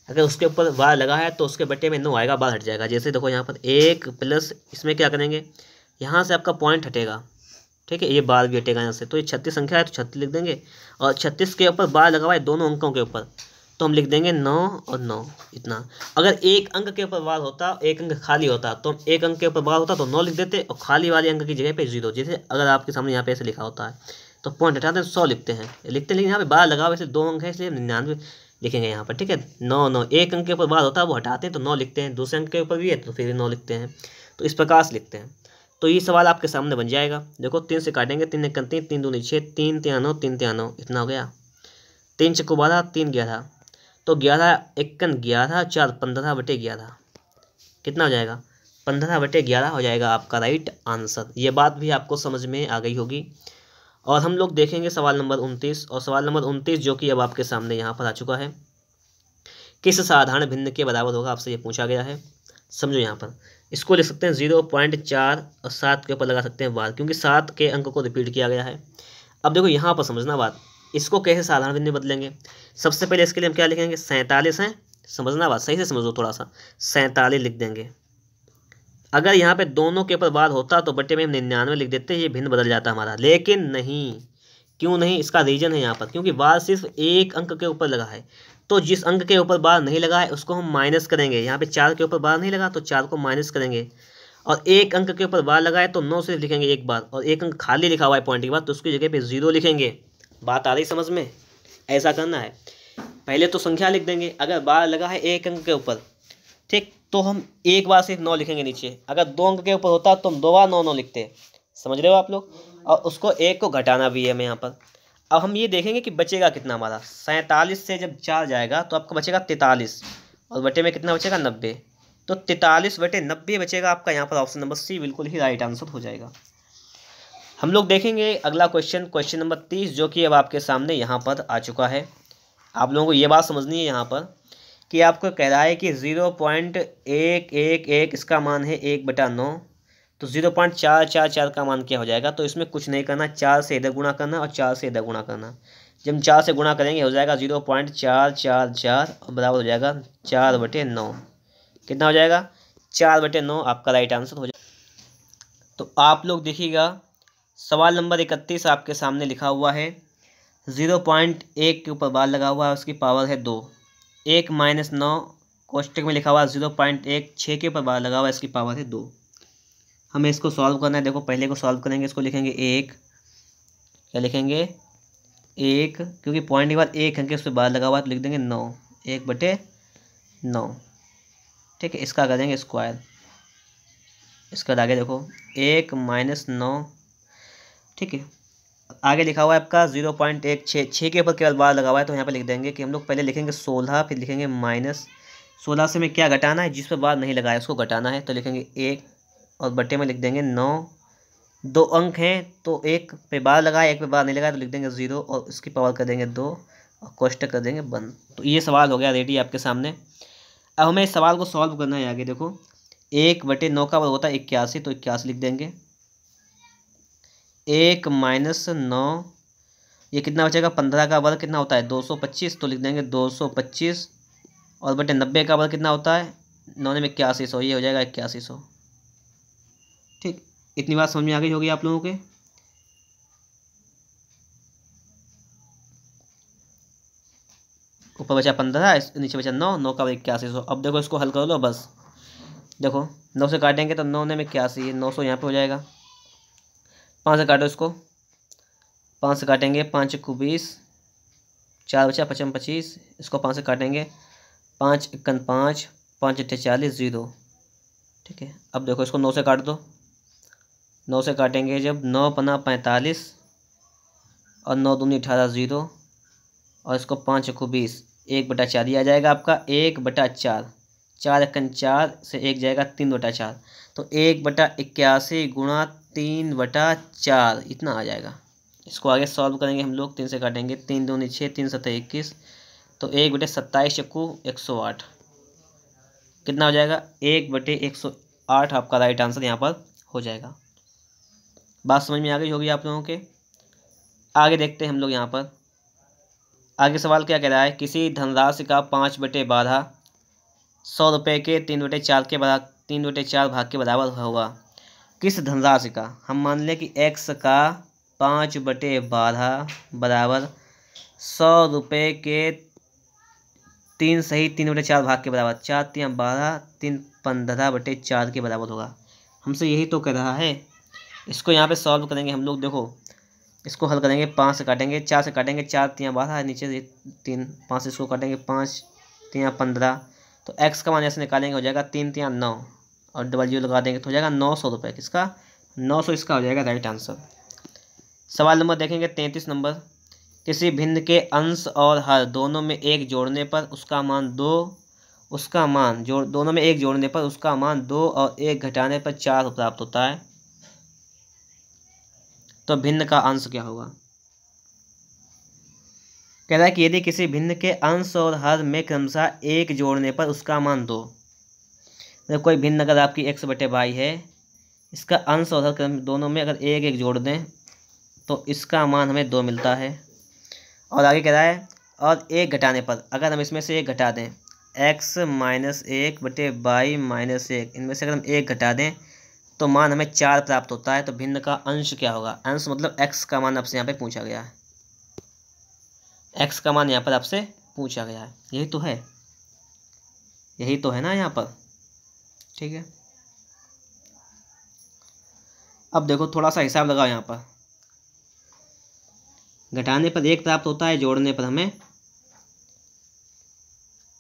अगर उसके ऊपर बार लगा है तो उसके बट्टे में 9 आएगा, बार हट जाएगा। जैसे देखो यहाँ पर 1 प्लस इसमें क्या करेंगे, यहाँ से आपका पॉइंट हटेगा, ठीक है, ये बार भी हटेगा यहाँ से। तो ये 36 संख्या है तो 36 लिख देंगे, और 36 के ऊपर बार लगा हुआ है दोनों अंकों के ऊपर, तो हम लिख देंगे 9 और 9 इतना। अगर एक अंक के ऊपर बार होता, एक अंक खाली होता, तो हम एक अंक के ऊपर बार होता तो 9 लिख देते और खाली वाले अंक की जगह पे 0। जैसे अगर आपके सामने यहाँ पे ऐसे लिखा होता है तो पॉइंट हटाते हैं 100 लिखते हैं, लेकिन यहाँ पे बार लगा हुआ वैसे 2 अंक है इसलिए 99 लिखेंगे यहाँ पर, ठीक है। 9 9 एक अंक के ऊपर बार होता है वो हटाते हैं तो 9 लिखते हैं, दूसरे अंक के ऊपर भी है तो फिर 9 लिखते हैं, तो इस प्रकार से लिखते हैं। तो ये सवाल आपके सामने बन जाएगा। देखो 3 से काटेंगे, 3 1 3, 3 2 6, 3 3 9, 3 3 9 इतना हो गया। 3 6 12, 3 11, तो 11 1 11 4 15/11 कितना हो जाएगा 15/11 हो जाएगा आपका राइट आंसर। ये बात भी आपको समझ में आ गई होगी। और हम लोग देखेंगे सवाल नंबर 29, और सवाल नंबर 29 जो कि अब आपके सामने यहाँ पर आ चुका है। किस साधारण भिन्न के बराबर होगा, आपसे ये पूछा गया है। समझो यहाँ पर इसको लिख सकते हैं 0.4 और 7 के ऊपर लगा सकते हैं बार, क्योंकि 7 के अंक को रिपीट किया गया है। अब देखो यहाँ पर समझना बात, इसको कैसे साधारण भिन्न बदलेंगे। सबसे पहले इसके लिए हम क्या लिखेंगे 47 है, समझना बात सही से समझो थोड़ा सा, 47 लिख देंगे। अगर यहाँ पे दोनों के ऊपर बार होता तो बट्टे में हम 99 लिख देते, ये भिन्न बदल जाता हमारा, लेकिन नहीं। क्यों नहीं, इसका रीजन है यहाँ पर, क्योंकि बार सिर्फ एक अंक के ऊपर लगा है। तो जिस अंक के ऊपर बार नहीं लगा है उसको हम माइनस करेंगे। यहाँ पे 4 के ऊपर बार नहीं लगा तो 4 को माइनस करेंगे, और एक अंक के ऊपर बार लगा है तो 9 सिर्फ लिखेंगे एक बार, और एक अंक खाली लिखा हुआ है पॉइंट के बाद तो उसकी जगह पे 0 लिखेंगे। बात आ रही समझ में, ऐसा करना है। पहले तो संख्या लिख देंगे, अगर बार लगा है एक अंक के ऊपर, ठीक, तो हम एक बार सिर्फ 9 लिखेंगे नीचे। अगर 2 अंक के ऊपर होता तो हम 2 बार 9 9 लिखते, समझ रहे हो आप लोग। और उसको एक को घटाना भी है हमें यहाँ पर। अब हम ये देखेंगे कि बचेगा कितना हमारा। 47 से जब 4 जाएगा तो आपका बचेगा 43, और बटे में कितना बचेगा 90, तो 43/90 बचेगा आपका। यहाँ पर ऑप्शन नंबर सी बिल्कुल ही राइट आंसर हो जाएगा। हम लोग देखेंगे अगला क्वेश्चन नंबर 30 जो कि अब आपके सामने यहाँ पर आ चुका है। आप लोगों को ये बात समझनी है यहाँ पर कि आपको कह रहा है कि 0.111 इसका मान है 1/9, तो 0.444 का मान क्या हो जाएगा। तो इसमें कुछ नहीं करना, 4 से इधर गुणा करना और 4 से इधर गुणा करना। जब हम 4 से गुणा करेंगे हो जाएगा 0.444 और बराबर हो जाएगा 4/9। कितना हो जाएगा 4/9 आपका राइट आंसर हो जाएगा। तो आप लोग देखिएगा सवाल नंबर 31 आपके सामने लिखा हुआ है। 0.1 के ऊपर बार लगा हुआ है, उसकी पावर है 2। 1 - 9 कोष्टक में लिखा हुआ है 0.1, 6 के ऊपर बार लगा हुआ है, इसकी पावर है 2। हमें इसको सॉल्व करना है। देखो पहले को सॉल्व करेंगे, इसको लिखेंगे 1, क्या लिखेंगे 1, क्योंकि पॉइंट के बाद एक अंक उस पर बार लगा हुआ है तो लिख देंगे 9, 1/9, ठीक है। इसका कर देंगे स्क्वायर। इसका आगे देखो 1 - 9, ठीक है। आगे लिखा हुआ है आपका 0.16, 6 के ऊपर केवल बार लगा हुआ है तो यहाँ पे लिख देंगे कि हम लोग पहले लिखेंगे 16, फिर लिखेंगे -16 से हमें क्या घटाना है, जिस पर बार नहीं लगा है उसको घटाना है, तो लिखेंगे 1 और बट्टे में लिख देंगे 9। 2 अंक हैं तो एक पे बार लगा है, एक पे बार नहीं लगा है तो लिख देंगे 0 और इसकी पावर कर देंगे 2 और कोष्टक कर देंगे बंद। तो ये सवाल हो गया रेडी आपके सामने। अब हमें इस सवाल को सॉल्व करना है। आगे देखो 1/9 का वर्ग होता है 81, तो 81 लिख देंगे। 1 - 9, ये कितना बचेगा 15 का वर्ग कितना होता है 225, तो लिख देंगे 225, और बटे 90 का वर्ग कितना होता है 9 में 8100, ये हो जाएगा 8100। ठीक, इतनी बात समझ में आ गई होगी आप लोगों के। ऊपर बचा 15, नीचे बचा 9, 9 का 8100। अब देखो इसको हल कर लो बस। देखो 9 से काटेंगे तो 9 में 81, 900 यहाँ पे हो जाएगा। 5 से काटो इसको, 5 से काटेंगे, 5 को 20, 4 बचा 55 25, इसको 5 से काटेंगे, 5 51 5, 5 40 0। ठीक है, अब देखो इसको 9 से काट दो। 9 से काटेंगे जब, 9 पना 45 और 9 दूनी 18 0, और इसको 5 को 20, 1/4 आ जाएगा आपका 1/4। 4 एकन 4 से 1 जाएगा 3/4, तो 1/81 गुणा 3/4 इतना आ जाएगा। इसको आगे सॉल्व करेंगे हम लोग। 3 से काटेंगे, 3 दूनी 6, 3 7 21, तो 1/27 चक्कू 108 कितना हो जाएगा? 1/108 आपका राइट आंसर यहाँ पर हो जाएगा। बात समझ में आ गई होगी आप लोगों के। आगे देखते हैं हम लोग यहाँ पर। आगे सवाल क्या कह रहा है? किसी धनराशि का 5/12 100 रुपये के 3/4 भाग के बराबर होगा। किस धनराशि का? हम मान लें कि x का 5/12 बराबर 100 रुपये के 3/4 भाग के बराबर, 4 3 12, 3 15/4 के बराबर होगा। हमसे यही तो कह रहा है। इसको यहाँ पे सॉल्व करेंगे हम लोग। देखो इसको हल करेंगे, 5 से काटेंगे, 4 से काटेंगे, 4 3 12, नीचे से 3, 5 से इसको काटेंगे, 5 3 15, तो x का मान ऐसे निकालेंगे, हो जाएगा 3 3 9, और डबल जीरो लगा देंगे तो हो जाएगा 900 रुपये। किसका? 900 इसका हो जाएगा राइट आंसर। सवाल नंबर देखेंगे 33 नंबर। किसी भिन्न के अंश और हर दोनों में 1 जोड़ने पर उसका मान 2, दोनों में 1 जोड़ने पर उसका मान 2 और 1 घटाने पर 4 प्राप्त होता है, तो भिन्न का अंश क्या होगा? कह रहा है कि यदि किसी भिन्न के अंश और हर में क्रमशः 1 जोड़ने पर उसका मान 2, मतलब कोई भिन्न अगर आपकी x/y है, इसका अंश और हर क्रम दोनों में अगर 1 1 जोड़ दें तो इसका मान हमें 2 मिलता है। और आगे कह रहा है और 1 घटाने पर, अगर हम इसमें से 1 घटा दें, x - 1/y - 1, इनमें से अगर हम 1 घटा दें तो मान हमें 4 प्राप्त होता है, तो भिन्न का अंश क्या होगा? अंश मतलब x का मान आपसे यहाँ पे पूछा गया है। x का मान यहाँ पर आपसे पूछा गया है, यही तो है, यही तो है ना यहाँ पर। ठीक है, अब देखो थोड़ा सा हिसाब लगाओ। यहाँ पर घटाने पर 1 प्राप्त होता है, जोड़ने पर हमें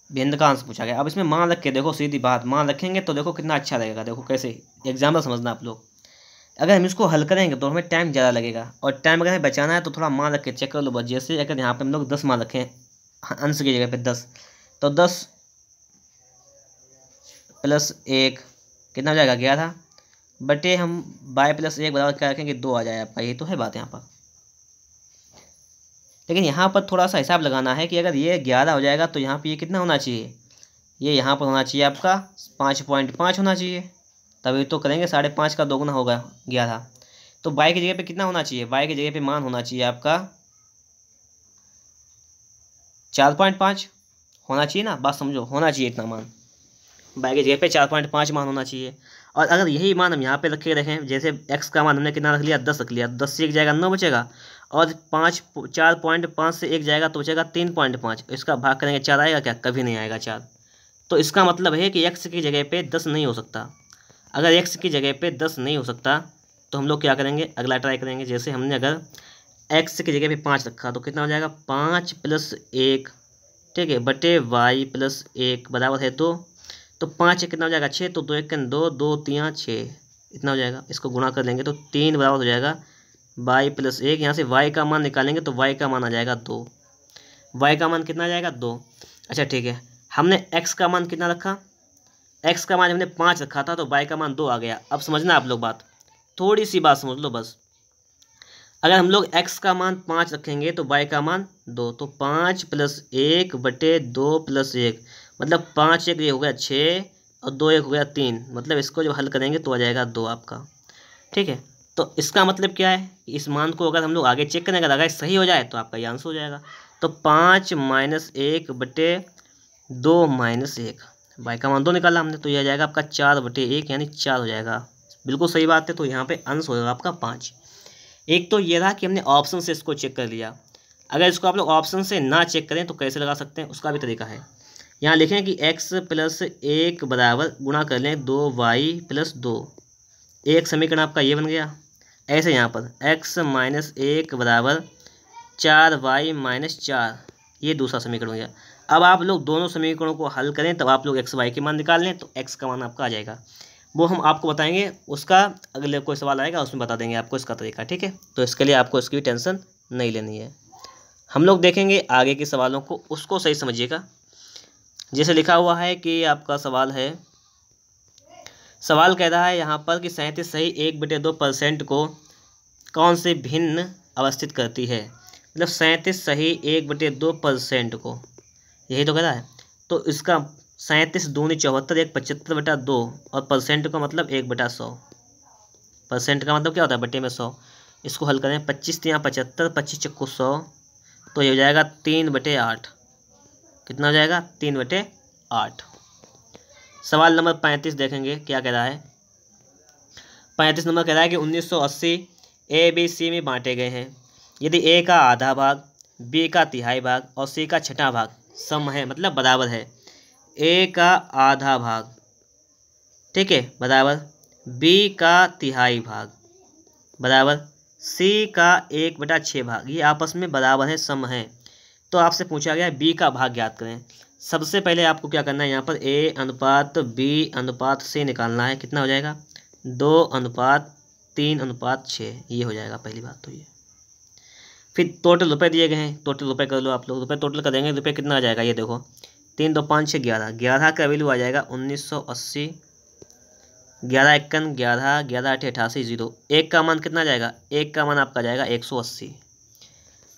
भिन्न का अंश पूछा गया। अब इसमें मान रख के देखो, सीधी बात, मान रखेंगे तो देखो कितना अच्छा लगेगा। देखो कैसे, एग्जाम्पल समझना आप लोग। अगर हम इसको हल करेंगे तो हमें टाइम ज़्यादा लगेगा, और टाइम अगर हमें बचाना है तो थोड़ा मान रख के चेक कर लो बस। जैसे अगर यहाँ पे हम लोग 10 मान रखें अंश की जगह पे 10, तो 10 + 1 कितना हो जाएगा? 11 बटे हम y + 1 बराबर क्या रखेंगे? 2 आ जाए आपका। यही तो है बात यहाँ पर। लेकिन यहाँ पर थोड़ा सा हिसाब लगाना है कि अगर ये 11 हो जाएगा तो यहाँ पे ये कितना होना चाहिए? ये यहाँ पर होना चाहिए आपका 5.5 होना चाहिए, तभी तो करेंगे। 5.5 का 2 गुना होगा 11, तो y की जगह पे कितना होना चाहिए? y की जगह पे मान होना चाहिए आपका 4.5 होना चाहिए ना। बात समझो, होना चाहिए इतना मान, y की जगह पे 4.5 मान होना चाहिए। और अगर यही मान हम यहाँ पे रखे रहें, जैसे x का मान हमने कितना रख लिया? 10 रख लिया, 10 से 1 जाएगा 9 बचेगा, और 4.5 से 1 जाएगा तो बचेगा 3.5। इसका भाग करेंगे 4 आएगा क्या? कभी नहीं आएगा 4। तो इसका मतलब है कि x की जगह पे 10 नहीं हो सकता। अगर x की जगह पे 10 नहीं हो सकता तो हम लोग क्या करेंगे? अगला ट्राई करेंगे। जैसे हमने अगर x की जगह पे 5 रखा तो कितना हो जाएगा? 5 + 1, ठीक है, बटे y + 1 बराबर है 2, तो 5 कितना हो जाएगा? 6, तो 2 1 2, 2 3 6 इतना हो जाएगा। इसको गुणा कर लेंगे तो 3 बराबर हो जाएगा y + 1। यहाँ से y का मान निकालेंगे तो y का मान आ जाएगा 2। y का मान कितना आ जाएगा? 2। अच्छा ठीक है, हमने x का मान कितना रखा? x का मान हमने 5 रखा था, तो y का मान 2 आ गया। अब समझना आप लोग बात, थोड़ी सी बात समझ लो बस। अगर हम लोग x का मान 5 रखेंगे तो y का मान 2, तो 5 + 1 बटे 2 + 1, मतलब 5 1 ये हो गया 6, और 2 1 हो गया 3, मतलब इसको जब हल करेंगे तो आ जाएगा 2 आपका। ठीक है, तो इसका मतलब क्या है? इस मान को अगर हम लोग आगे चेक करेंगे, अगर सही हो जाए तो आपका ये आंसर हो जाएगा। तो 5 - 1 बटे 2 - 1, y का मान 2 निकाला हमने, तो यह आ जाएगा आपका 4/1, यानी 4 हो जाएगा। बिल्कुल सही बात है। तो यहाँ पे आंसर होगा आपका 5। एक तो ये रहा कि हमने ऑप्शन से इसको चेक कर लिया, अगर इसको आप लोग ऑप्शन से ना चेक करें तो कैसे लगा सकते हैं, उसका भी तरीका है। यहाँ लिखें कि x+1 बराबर गुणा कर लें 2y+2, एक समीकरण आपका ये बन गया। ऐसे यहाँ पर x-1 बराबर 4y-4, ये दूसरा समीकरण हो गया। अब आप लोग दोनों समीकरणों को हल करें तब आप लोग x y के मान निकाल लें तो x का मान आपका आ जाएगा। वो हम आपको बताएंगे, उसका अगले कोई सवाल आएगा उसमें बता देंगे आपको इसका तरीका, ठीक है। तो इसके लिए आपको इसकी टेंशन नहीं लेनी है। हम लोग देखेंगे आगे के सवालों को, उसको सही समझिएगा। जैसे लिखा हुआ है कि आपका सवाल है, सवाल कह रहा है यहाँ पर कि 37 सही 1/2% को कौन से भिन्न अवस्थित करती है। मतलब 37 सही 1/2% को, यही तो कह रहा है। तो इसका 37 दूनी 74, 1 75/2 और परसेंट का मतलब 1/100। परसेंट का मतलब क्या होता है, बटे में 100। इसको हल करें 25 × 75, 25 × 100, तो ये हो जाएगा 3/8। कितना हो जाएगा, 3/8। सवाल नंबर 35 देखेंगे क्या कह रहा है। 35 नंबर कह रहा है कि 1980 ए बी सी में बांटे गए हैं। यदि ए का आधा भाग, बी का तिहाई भाग और सी का छठा भाग सम है, मतलब बराबर है। ए का आधा भाग, ठीक है, बराबर बी का तिहाई भाग बराबर सी का 1/6 भाग, ये आपस में बराबर है, सम है। तो आपसे पूछा गया बी का भाग ज्ञात करें। सबसे पहले आपको क्या करना है, यहाँ पर ए अनुपात बी अनुपात सी निकालना है। कितना हो जाएगा, 2:3:6, ये हो जाएगा पहली बात तो ये। फिर टोटल रुपए दिए गए हैं, टोटल रुपए कर लो आप लोग। रुपए टोटल कर देंगे, रुपए कितना आ जाएगा, ये देखो 3 2 5 6 11, 11 का वैल्यू आ जाएगा 1980। 11 51 11, 11 8 88 0। एक का मान कितना आ जाएगा, एक का मान आपका जाएगा 180।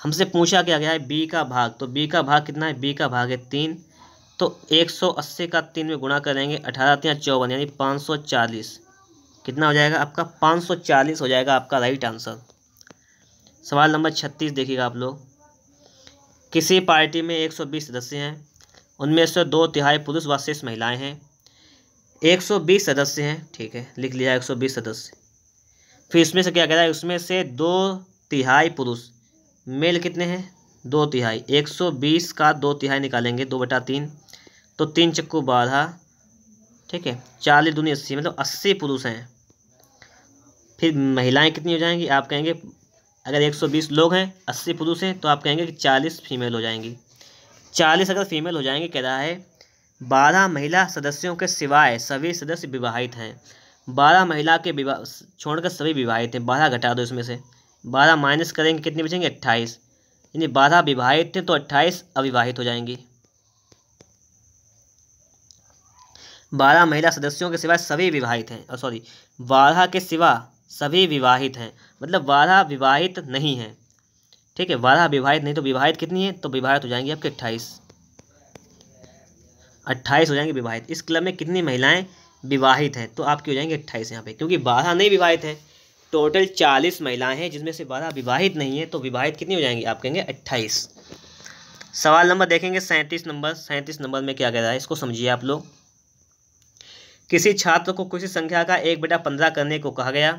हमसे पूछा क्या गया है बी का भाग, तो बी का भाग कितना है, बी का भाग है 3। तो 180 का 3 में गुणा करेंगे, 18 × 54 यानी 540। कितना हो जाएगा आपका, 540 हो जाएगा आपका राइट आंसर। सवाल नंबर 36 देखिएगा आप लोग। किसी पार्टी में 120 सदस्य हैं, उनमें से 2/3 पुरुष व शेष महिलाएं हैं। 120 सदस्य हैं, ठीक है, लिख लिया 120 सदस्य। फिर इसमें से क्या कह रहा है, उसमें से 2/3 पुरुष, मेल कितने हैं, 2/3। 120 का 2/3 निकालेंगे, 2/3, तो 3 × 12, ठीक है, 40 दूनी 80, मतलब 80 पुरुष हैं। फिर महिलाएं कितनी हो जाएंगी, आप कहेंगे अगर 120 लोग हैं, 80 पुरुष हैं, तो आप कहेंगे कि 40 फीमेल हो जाएंगी। 40 अगर फीमेल हो जाएंगे, कह रहा है 12 महिला सदस्यों के सिवाय सभी सदस्य विवाहित हैं। 12 महिला के विवाह छोड़कर सभी विवाहित हैं। 12 घटा दो इसमें से, 12 माइनस करेंगे कितनी बचेंगे, 28। यानी 12 विवाहित थे तो 28 अविवाहित हो जाएंगी। 12 महिला सदस्यों के सिवाय सभी विवाहित हैं, 12 के सिवा सभी विवाहित हैं, मतलब 12 विवाहित नहीं हैं, ठीक है। 12 विवाहित नहीं तो विवाहित कितनी है, तो विवाहित हो जाएंगी आपके 28 हो जाएंगे विवाहित। इस क्लब में कितनी महिलाएं विवाहित हैं, तो आपकी हो जाएंगे 28 यहाँ पे, क्योंकि 12 नहीं विवाहित है। टोटल 40 महिलाएं हैं जिसमें से 12 विवाहित नहीं है, तो विवाहित कितनी हो जाएंगी, आप कहेंगे 28। सवाल नंबर देखेंगे 37 नंबर। 37 नंबर में क्या कह रहा है, इसको समझिए आप लोग। किसी छात्र को किसी संख्या का 1/15 करने को कहा गया,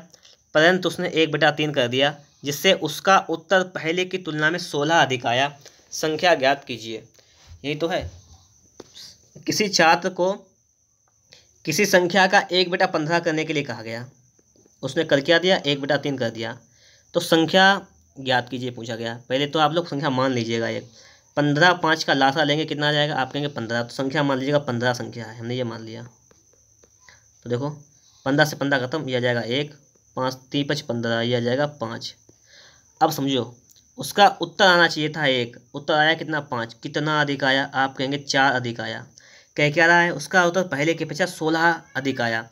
परंतु उसने 1/3 कर दिया, जिससे उसका उत्तर पहले की तुलना में 16 अधिक आया। संख्या ज्ञात कीजिए। यही तो है, किसी छात्र को किसी संख्या का 1/15 करने के लिए कहा गया, उसने कर क्या दिया, 1/3 कर दिया। तो संख्या ज्ञात कीजिए पूछा गया। पहले तो आप लोग संख्या मान लीजिएगा, एक 15 5 का लासा लेंगे कितना आ जाएगा, आप कहेंगे 15। तो संख्या मान लीजिएगा 15 संख्या है, हमने ये मान लिया। तो देखो 15 से 15 खत्म, यह आ जाएगा 1, 5 3 5 15, यह आ जाएगा 5। अब समझो, उसका उत्तर आना चाहिए था 1, उत्तर आया कितना, 5। कितना अधिक आया, आप कहेंगे 4 अधिक आया। कह क्या रहा है, उसका उत्तर पहले के पीछे 16 अधिक आया।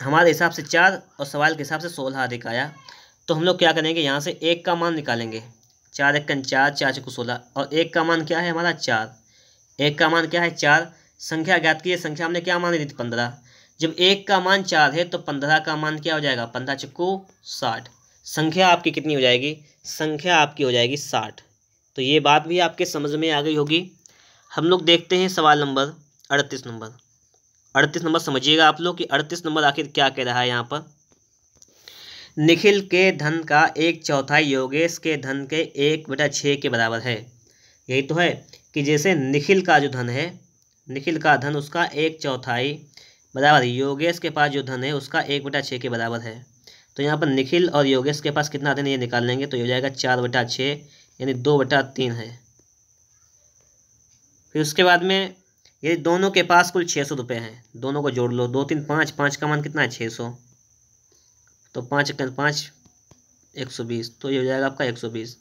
हमारे हिसाब से 4 और सवाल के हिसाब से 16 अधिक आया। तो हम लोग क्या करेंगे, यहाँ से 1 का मान निकालेंगे। 4 1 4, 4 4 16, और 1 का मान क्या है हमारा, 4। 1 का मान क्या है, 4। संख्या ज्ञात की, संख्या हमने क्या मान ली थी, 15। जब 1 का मान 4 है तो 15 का मान क्या हो जाएगा, 15 × 60। संख्या आपकी कितनी हो जाएगी, संख्या आपकी हो जाएगी 60। तो ये बात भी आपके समझ में आ गई होगी। हम लोग देखते हैं सवाल नंबर 38 नंबर। 38 नंबर समझिएगा आप लोग कि 38 नंबर आखिर क्या कह रहा है यहाँ पर। निखिल के धन का 1/4 योगेश के धन के 1/6 के बराबर है। यही तो है कि जैसे निखिल का जो धन है, निखिल का धन उसका 1/4 बराबर योगेश के पास जो धन है उसका 1/6 के बराबर है। तो यहाँ पर निखिल और योगेश के पास कितना धन है ये निकाल लेंगे, तो ये हो जाएगा 4/6 यानी 2/3 है। फिर उसके बाद में ये दोनों के पास कुल 600 रुपये हैं, दोनों को जोड़ लो, 2 3 5, 5 का मान कितना है 600, तो 5 × 5 120, तो ये हो जाएगा आपका 120।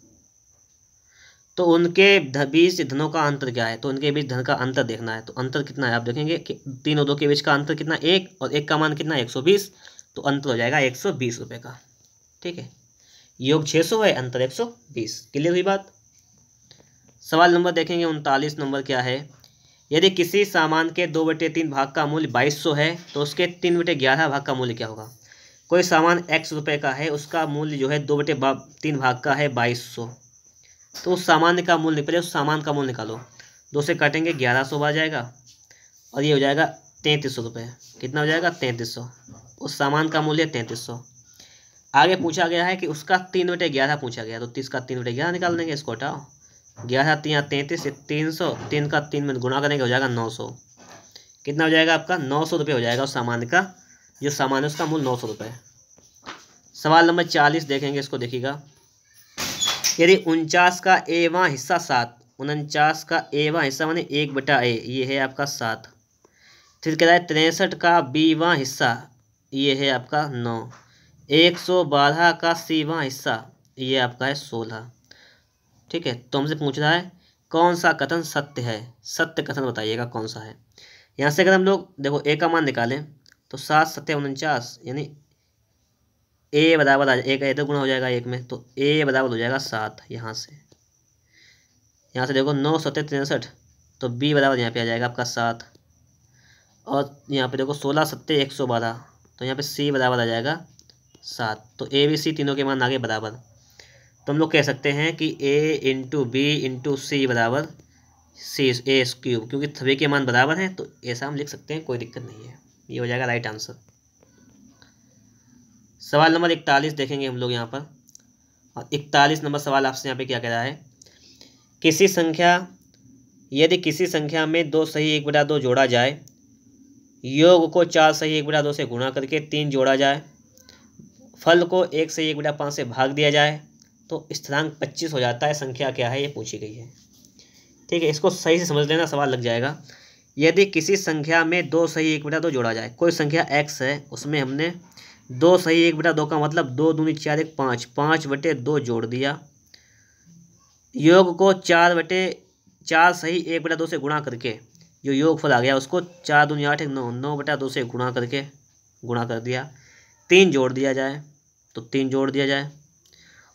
तो उनके बीच धनों का अंतर क्या है, तो उनके बीच धन का अंतर देखना है। तो अंतर कितना है आप देखेंगे कि 3 और 2 के बीच का अंतर कितना, 1, और 1 का मान कितना 120, तो अंतर हो जाएगा 120 रुपये का। ठीक है, योग 600 है, अंतर 120। क्लियर हुई बात। सवाल नंबर देखेंगे 39 नंबर क्या है, यदि किसी सामान के 2/3 भाग का मूल्य 2200 है तो उसके 3/11 भाग का मूल्य क्या होगा। कोई सामान x रुपये का है, उसका मूल्य जो है 2/3 भाग का है 2200, तो उस सामान्य का मूल्य, पहले उस सामान का मूल्य निकालो, 2 से काटेंगे 1100 आ जाएगा, और ये हो जाएगा 3300 रुपये। कितना हो जाएगा 3300, उस सामान का मूल्य 3300। आगे पूछा गया है कि उसका 3/11 पूछा गया, तो 30 का 3/11 निकाल देंगे, इसको हटाओ, 11 3 33 से 300, 3 का 3 में गुणा करेंगे हो जाएगा 900। कितना हो जाएगा आपका 900 रुपये हो जाएगा उस सामान का, जो सामान है उसका मूल्य 900 रुपये। सवाल नंबर 40 देखेंगे, इसको देखिएगा, यदि 49 का a वां हिस्सा 7, 49 का a वां हिस्सा माने 1/a, ये है आपका 7। फिर कह रहा है 63 का b वां हिस्सा, ये है आपका 9। 112 का c वां हिस्सा, ये आपका है 16। ठीक है, तो हमसे पूछ रहा है कौन सा कथन सत्य है, सत्य कथन बताइएगा कौन सा है। यहाँ से अगर हम लोग देखो a का मान निकालें तो 7 7 49 यानी a बराबर आ जाए, एक इधर गुणा हो जाएगा 1 में, तो a बराबर हो जाएगा 7। यहाँ से देखो 9 7 63, तो b बराबर यहाँ पे आ जाएगा आपका 7, और यहाँ पे देखो 16 7 112, तो यहाँ पे c बराबर आ जाएगा 7। तो a b c तीनों के मान आगे बराबर, तो हम लोग कह सकते हैं कि a × b × c बराबर a², क्योंकि सभी के मान बराबर हैं तो ऐसा हम लिख सकते हैं, कोई दिक्कत नहीं है। ये हो जाएगा राइट आंसर। सवाल नंबर 41 देखेंगे हम लोग यहाँ पर, और 41 नंबर सवाल आपसे यहाँ पे क्या कह रहा है, यदि किसी संख्या में 2 सही 1/2 जोड़ा जाए, योग को 4 सही 1/2 से गुणा करके 3 जोड़ा जाए, फल को 1 सही 1/5 से भाग दिया जाए, तो स्थिरांक 25 हो जाता है। संख्या क्या है ये पूछी गई है। ठीक है, इसको सही से समझ लेना, सवाल लग जाएगा। यदि किसी संख्या में 2 सही 1/2 जोड़ा जाए, कोई संख्या x है, उसमें हमने 2 सही 1/2 का मतलब 2 दूनी 4 1 5, 5/2 जोड़ दिया, योग को 4 सही 1/2 से गुणा करके जो योगफल आ गया उसको 4 दूनी 8 1 9, 9/2 से गुणा कर दिया, 3 जोड़ दिया जाए, तो 3 जोड़ दिया जाए,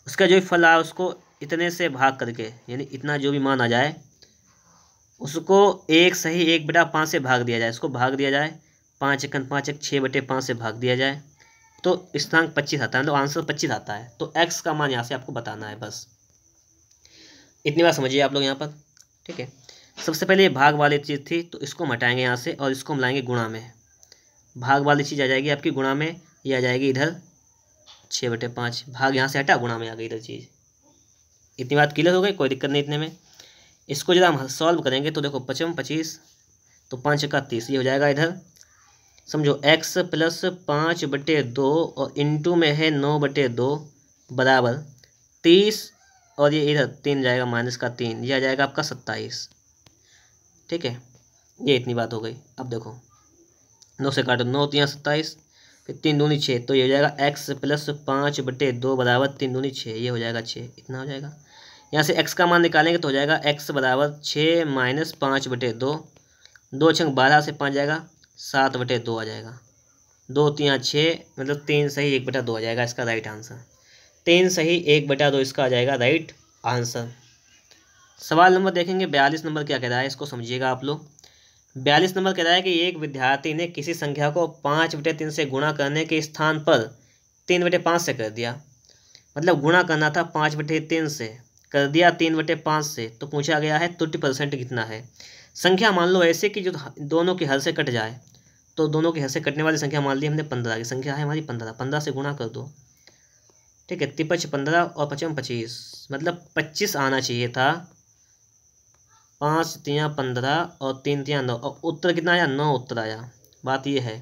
उसका जो फल आया उसको इतने से भाग करके, यानी इतना जो भी मान आ जाए उसको 1 सही 1/5 से भाग दिया जाए, इसको भाग दिया जाए, 5 1 5 1 6/5 से भाग दिया जाए, तो स्थिरांक 25 आता है, तो आंसर 25 आता है। तो x का मान यहाँ से आपको बताना है, बस इतनी बात समझिए आप लोग यहाँ पर। ठीक है, सबसे पहले ये भाग वाली चीज़ थी, तो इसको हम हटाएंगे यहाँ से और इसको हम लाएंगे गुणा में। भाग वाली चीज़ आ जाएगी आपकी गुणा में, ये आ जाएगी इधर 6/5, भाग यहाँ से हटा, गुणा में आ गई इधर चीज़। इतनी बात क्लियर हो गई, कोई दिक्कत नहीं इतने में। इसको जब हम सॉल्व करेंगे तो देखो 5 25, तो 5 का 30, ये हो जाएगा इधर समझो x + 5/2 और इंटू में है 9/2 बराबर 30, और ये इधर 3 जाएगा माइनस का 3, ये आ जाएगा आपका 27। ठीक है, ये इतनी बात हो गई। अब देखो 9 से काटो, 9 3 27, फिर 3 दूनी 6, तो ये हो जाएगा x + 5/2 बराबर 3 दूनी 6, ये हो जाएगा 6, इतना हो जाएगा। यहाँ से x का मान निकालेंगे तो हो जाएगा x बराबर 6 - 5/2, 2 6 12 से 5 जाएगा 7/2 आ जाएगा, 2 3 6, मतलब 3 सही 1/2 आ जाएगा इसका राइट आंसर। 3 सही 1/2 इसका आ जाएगा राइट आंसर। सवाल नंबर देखेंगे 42 नंबर क्या कह रहा है, इसको समझिएगा आप लोग। 42 नंबर कह रहा है कि एक विद्यार्थी ने किसी संख्या को 5/3 से गुणा करने के स्थान पर 3/5 से कर दिया, मतलब गुणा करना था 5/3 से, कर दिया 3/5 से, तो पूछा गया है त्रुटि % कितना है। संख्या मान लो ऐसे कि जो दोनों के हर से कट जाए, तो दोनों के हर से कटने वाली संख्या मान ली हमने 15 की संख्या है हमारी 15 से गुणा कर दो, ठीक है। तिपच 15 और पचम 25, मतलब 25 आना चाहिए था। 5 तियाँ 15 और 3 तियाँ 9, और उत्तर कितना आया? 9 उत्तर आया। बात यह है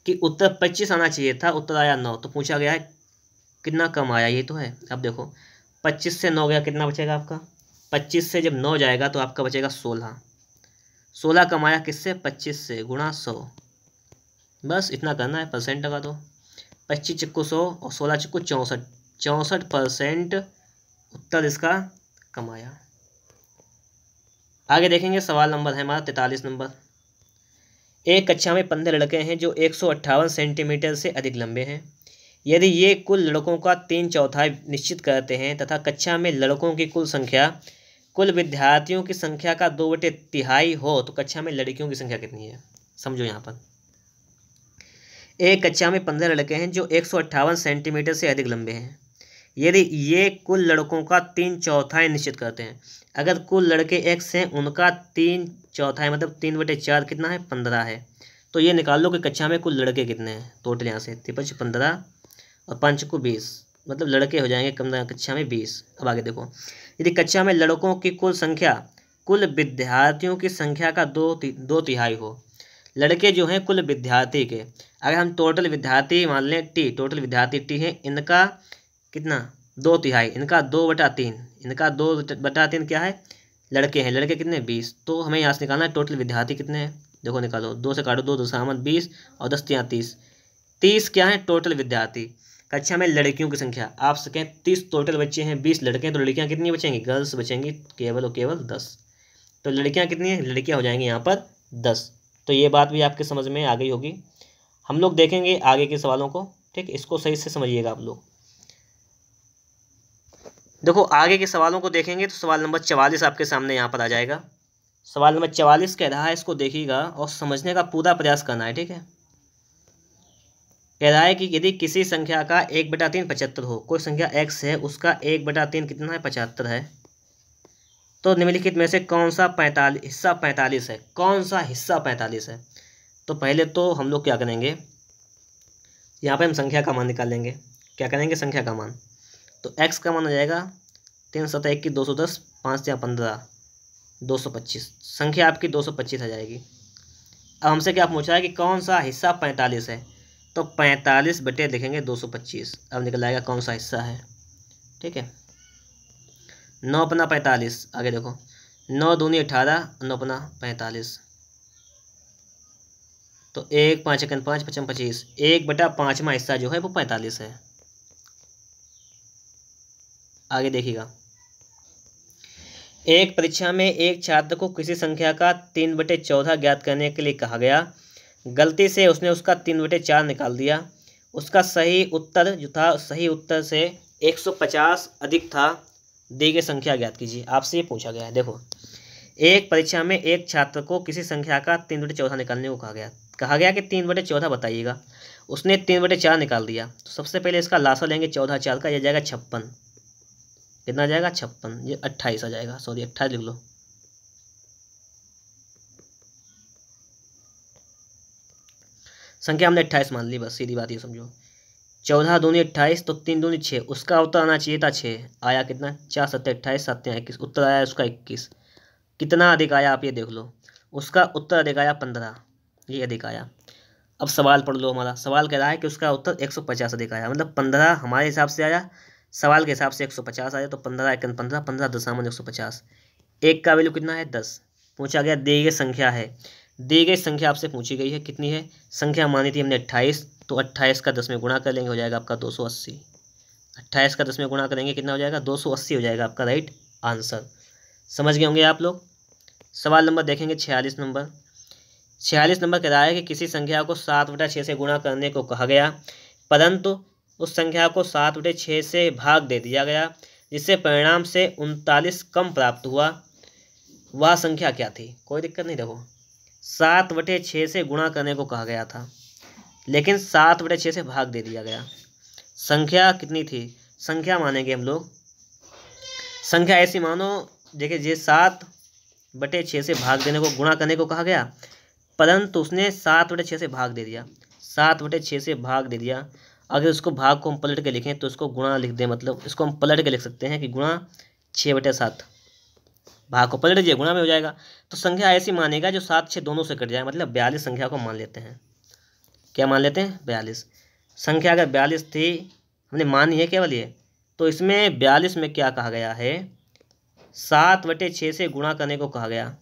कि उत्तर 25 आना चाहिए था, उत्तर आया 9। तो पूछा गया है कितना कम आया, ये तो है। अब देखो 25 से 9 गया, कितना बचेगा आपका? 25 से जब 9 जाएगा तो आपका बचेगा 16। 16 कम आया किससे? 25 से, गुणा 100। बस इतना करना है, परसेंट लगा दो। 25 चक्कू 100 और 16 चक्कू 64, 64% उत्तर इसका कम आया। आगे देखेंगे, सवाल नंबर है हमारा 43 नंबर। एक कक्षा में 15 लड़के हैं जो 158 सेंटीमीटर से अधिक लंबे हैं। यदि ये कुल लड़कों का 3/4 निश्चित करते हैं तथा कक्षा में लड़कों की कुल संख्या कुल विद्यार्थियों की संख्या का 2/3 हो, तो कक्षा में लड़कियों की संख्या कितनी है? समझो यहाँ पर एक कक्षा में 15 लड़के हैं जो 158 सेंटीमीटर से अधिक लंबे हैं। यदि ये कुल लड़कों का 3/4 निश्चित करते हैं, अगर कुल लड़के x हैं उनका 3/4 मतलब 3/4 कितना है? 15 है। तो ये निकाल लो कि कक्षा में कुल लड़के कितने हैं। टोटल यहाँ से 15 और 5 को 20, मतलब लड़के हो जाएंगे कम कक्षा में 20। अब आगे देखो, यदि कक्षा में लड़कों की कुल संख्या कुल विद्यार्थियों की संख्या का 2/3 हो, लड़के जो हैं कुल विद्यार्थी के, अगर हम टोटल विद्यार्थी मान लें टी, टोटल विद्यार्थी टी है, इनका कितना? 2/3, इनका 2/3, इनका 2/3 क्या है? लड़के हैं। लड़के कितने? 20। तो हमें यहाँ से निकालना है टोटल विद्यार्थी कितने हैं। देखो निकालो, 2 से काटो, 2 2 सामत 20 और 10 तियाँ 30। 30 क्या है? टोटल विद्यार्थी। कक्षा में लड़कियों की संख्या आप सकें 30 टोटल बच्चे हैं, 20 लड़के हैं, तो लड़कियाँ कितनी बचेंगी? गर्ल्स बचेंगी केवल और केवल 10। तो लड़कियाँ कितनी हैं? लड़कियाँ हो जाएंगी यहाँ पर 10। तो ये बात भी आपके समझ में आ गई होगी। हम लोग देखेंगे आगे के सवालों को, ठीक, इसको सही से समझिएगा आप लोग। देखो आगे के सवालों को देखेंगे तो सवाल नंबर 44 आपके सामने यहाँ पर आ जाएगा। सवाल नंबर 44 कह रहा है, इसको देखिएगा और समझने का पूरा प्रयास करना है, ठीक है। कह रहा है कि यदि किसी संख्या का 1/3 75 हो, कोई संख्या x है उसका 1/3 कितना है? 75 है। तो निम्नलिखित में से कौन सा हिस्सा 45 है? कौन सा हिस्सा 45 है? तो पहले तो हम लोग क्या करेंगे, यहाँ पे हम संख्या का मान निकालेंगे। क्या करेंगे? संख्या का मान। तो x का मान हो जाएगा 3 7 1 की 210, 5 या 15, 225। संख्या आपकी 225 आ जाएगी। अब हमसे क्या पूछा है कि कौन सा हिस्सा 45 है? तो 45 बटे लिखेंगे 225। अब निकल आएगा कौन सा हिस्सा है, ठीक है। 9 अपना 45, आगे देखो 9 दूनी 18, 9 अपना 45। तो 1 5 1 5 5 25, 1/5वां हिस्सा जो है वो 45 है। आगे देखिएगा, एक परीक्षा में एक छात्र को किसी संख्या का 3/14 ज्ञात करने के लिए कहा गया। गलती से उसने उसका 3/4 निकाल दिया। उसका सही उत्तर जो था, सही उत्तर से 150 अधिक था। दी गई संख्या ज्ञात कीजिए। आपसे ये पूछा गया है। देखो, एक परीक्षा में एक छात्र को किसी संख्या का 3/14 निकालने को कहा गया कि 3/14 बताइएगा। उसने 3/4 निकाल दिया। तो सबसे पहले इसका लासा लेंगे 14 4 का, यह जाएगा 56। कितना आ जाएगा? 56। ये 28 आ जाएगा, सॉरी 28 लिख लो। संख्या हमने 28 मान ली, बस सीधी बात ये समझो। 14 दूनी 28, तो 3 दूनी 6। उसका उत्तर आना चाहिए था 6, आया कितना? 4 7 28, 7 21। उत्तर आया उसका 21। कितना अधिक आया आप ये देख लो। उसका उत्तर अधिक आया 15, ये अधिक आया। अब सवाल पढ़ लो हमारा। सवाल कह रहा है कि उसका उत्तर 150 अधिक आया, मतलब 15 हमारे हिसाब से आया, सवाल के हिसाब से 150 आया। तो 15 1 15, 15 10 150। एक का वैल्यू कितना है? 10। पूछा गया दी गई संख्या है। दी गई संख्या आपसे पूछी गई है, कितनी है? संख्या मानी थी हमने 28, तो 28 का 10 में गुणा कर लेंगे, हो जाएगा आपका 280। 28 का 10 में गुणा करेंगे, कितना हो जाएगा? 280 हो जाएगा आपका राइट आंसर। समझ गए होंगे आप लोग। सवाल नंबर देखेंगे 46 नंबर। 46 नंबर कह रहा है कि किसी संख्या को 7/6 से गुणा करने को कहा गया, परंतु उस संख्या को 7/6 से भाग दे दिया गया, जिससे परिणाम से 39 कम प्राप्त हुआ। वह संख्या क्या थी? कोई दिक्कत नहीं। देखो 7/6 से गुणा करने को कहा गया था, लेकिन 7/6 से भाग दे दिया गया। संख्या कितनी थी? संख्या मानेंगे हम लोग। संख्या ऐसी मानो, देखिए ये 7/6 से भाग देने को, गुणा करने को कहा गया, परंतु उसने 7/6 से भाग दे दिया। 7/6 से भाग दे दिया। अगर इसको भाग को हम पलट के लिखें तो इसको गुणा लिख दें, मतलब इसको हम पलट के लिख सकते हैं कि गुणा 6/7। भाग को पलट दिए गुणा में हो जाएगा। तो संख्या ऐसी मानेगा जो 7 6 दोनों से कट जाए, मतलब 42 संख्या को मान लेते हैं। क्या मान लेते हैं? 42 संख्या। अगर 42 थी, हमने मानी है केवल ये, तो इसमें 42 में क्या कहा गया है? 7/6 से गुणा करने को कहा गया,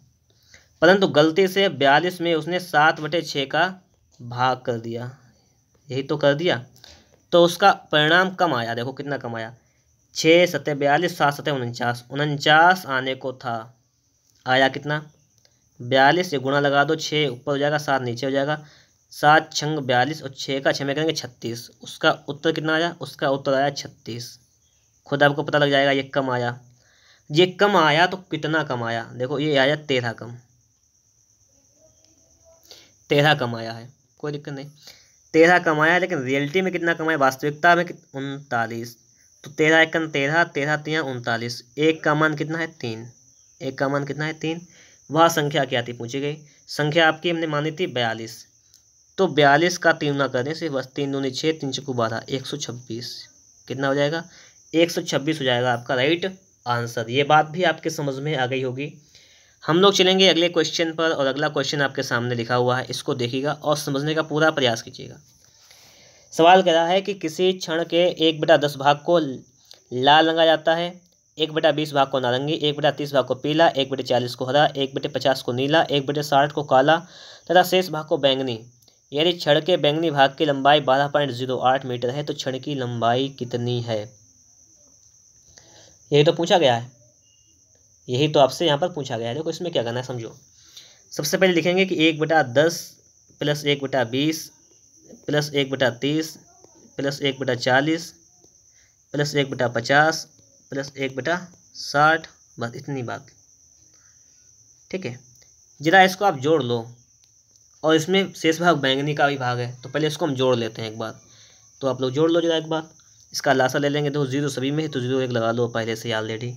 परंतु गलती से 42 में उसने 7/6 का भाग कर दिया, यही तो कर दिया, तो उसका परिणाम कम आया। देखो कितना कम आया, 6 7 42, 7 7 49, 49 आने को था, आया कितना? 42 से गुणा लगा दो, 6 ऊपर हो जाएगा, 7 नीचे हो जाएगा, 7 छंग 42 और 6 का 6 में करेंगे 36। उसका उत्तर कितना आया? उसका उत्तर आया 36। खुद आपको पता लग जाएगा ये कम आया। ये कम आया तो कितना कम आया? देखो ये आया 13 कम, 13 कम आया है, कोई दिक्कत नहीं, 13 कम आया। लेकिन रियलिटी में कितना कम आया? वास्तविकता में 39। तो 13 एकन 13, 13 3 39, एक का मान कितना है? 3। एक का मान कितना है? 3। वह संख्या क्या थी पूछी गई? संख्या आपकी हमने मानी थी 42, तो 42 का 3 गुना करने से बस 3 दूनी 6, 3 चौको 12, 126। कितना हो जाएगा? 126 हो जाएगा आपका राइट आंसर। ये बात भी आपके समझ में आ गई होगी। हम लोग चलेंगे अगले क्वेश्चन पर, और अगला क्वेश्चन आपके सामने लिखा हुआ है, इसको देखिएगा और समझने का पूरा प्रयास कीजिएगा। सवाल कह रहा है कि किसी क्षण के 1/10 भाग को लाल रंगा जाता है, 1/20 भाग को नारंगी, 1/30 भाग को पीला, 1/40 को हरा, 1/50 को नीला, 1/60 को काला तथा शेष भाग को बैंगनी। यदि क्षण के बैंगनी भाग की लंबाई 12.08 मीटर है तो क्षण की लंबाई कितनी है? यही तो पूछा गया है, यही तो आपसे यहाँ पर पूछा गया है। देखो इसमें क्या करना है समझो। सबसे पहले लिखेंगे कि 1/10 plus 1/20 plus 1/30 plus 1/40 plus 1/50 plus 1/60, बस इतनी बात। ठीक है, जरा इसको आप जोड़ लो, और इसमें शेष भाग बैंगनी का भी भाग है, तो पहले इसको हम जोड़ लेते हैं एक बार। तो आप लोग जोड़ लो जरा एक बार, इसका लासा ले लेंगे। तो 0 सभी में है तो 0 1 लगा लो पहले से ऑलरेडी।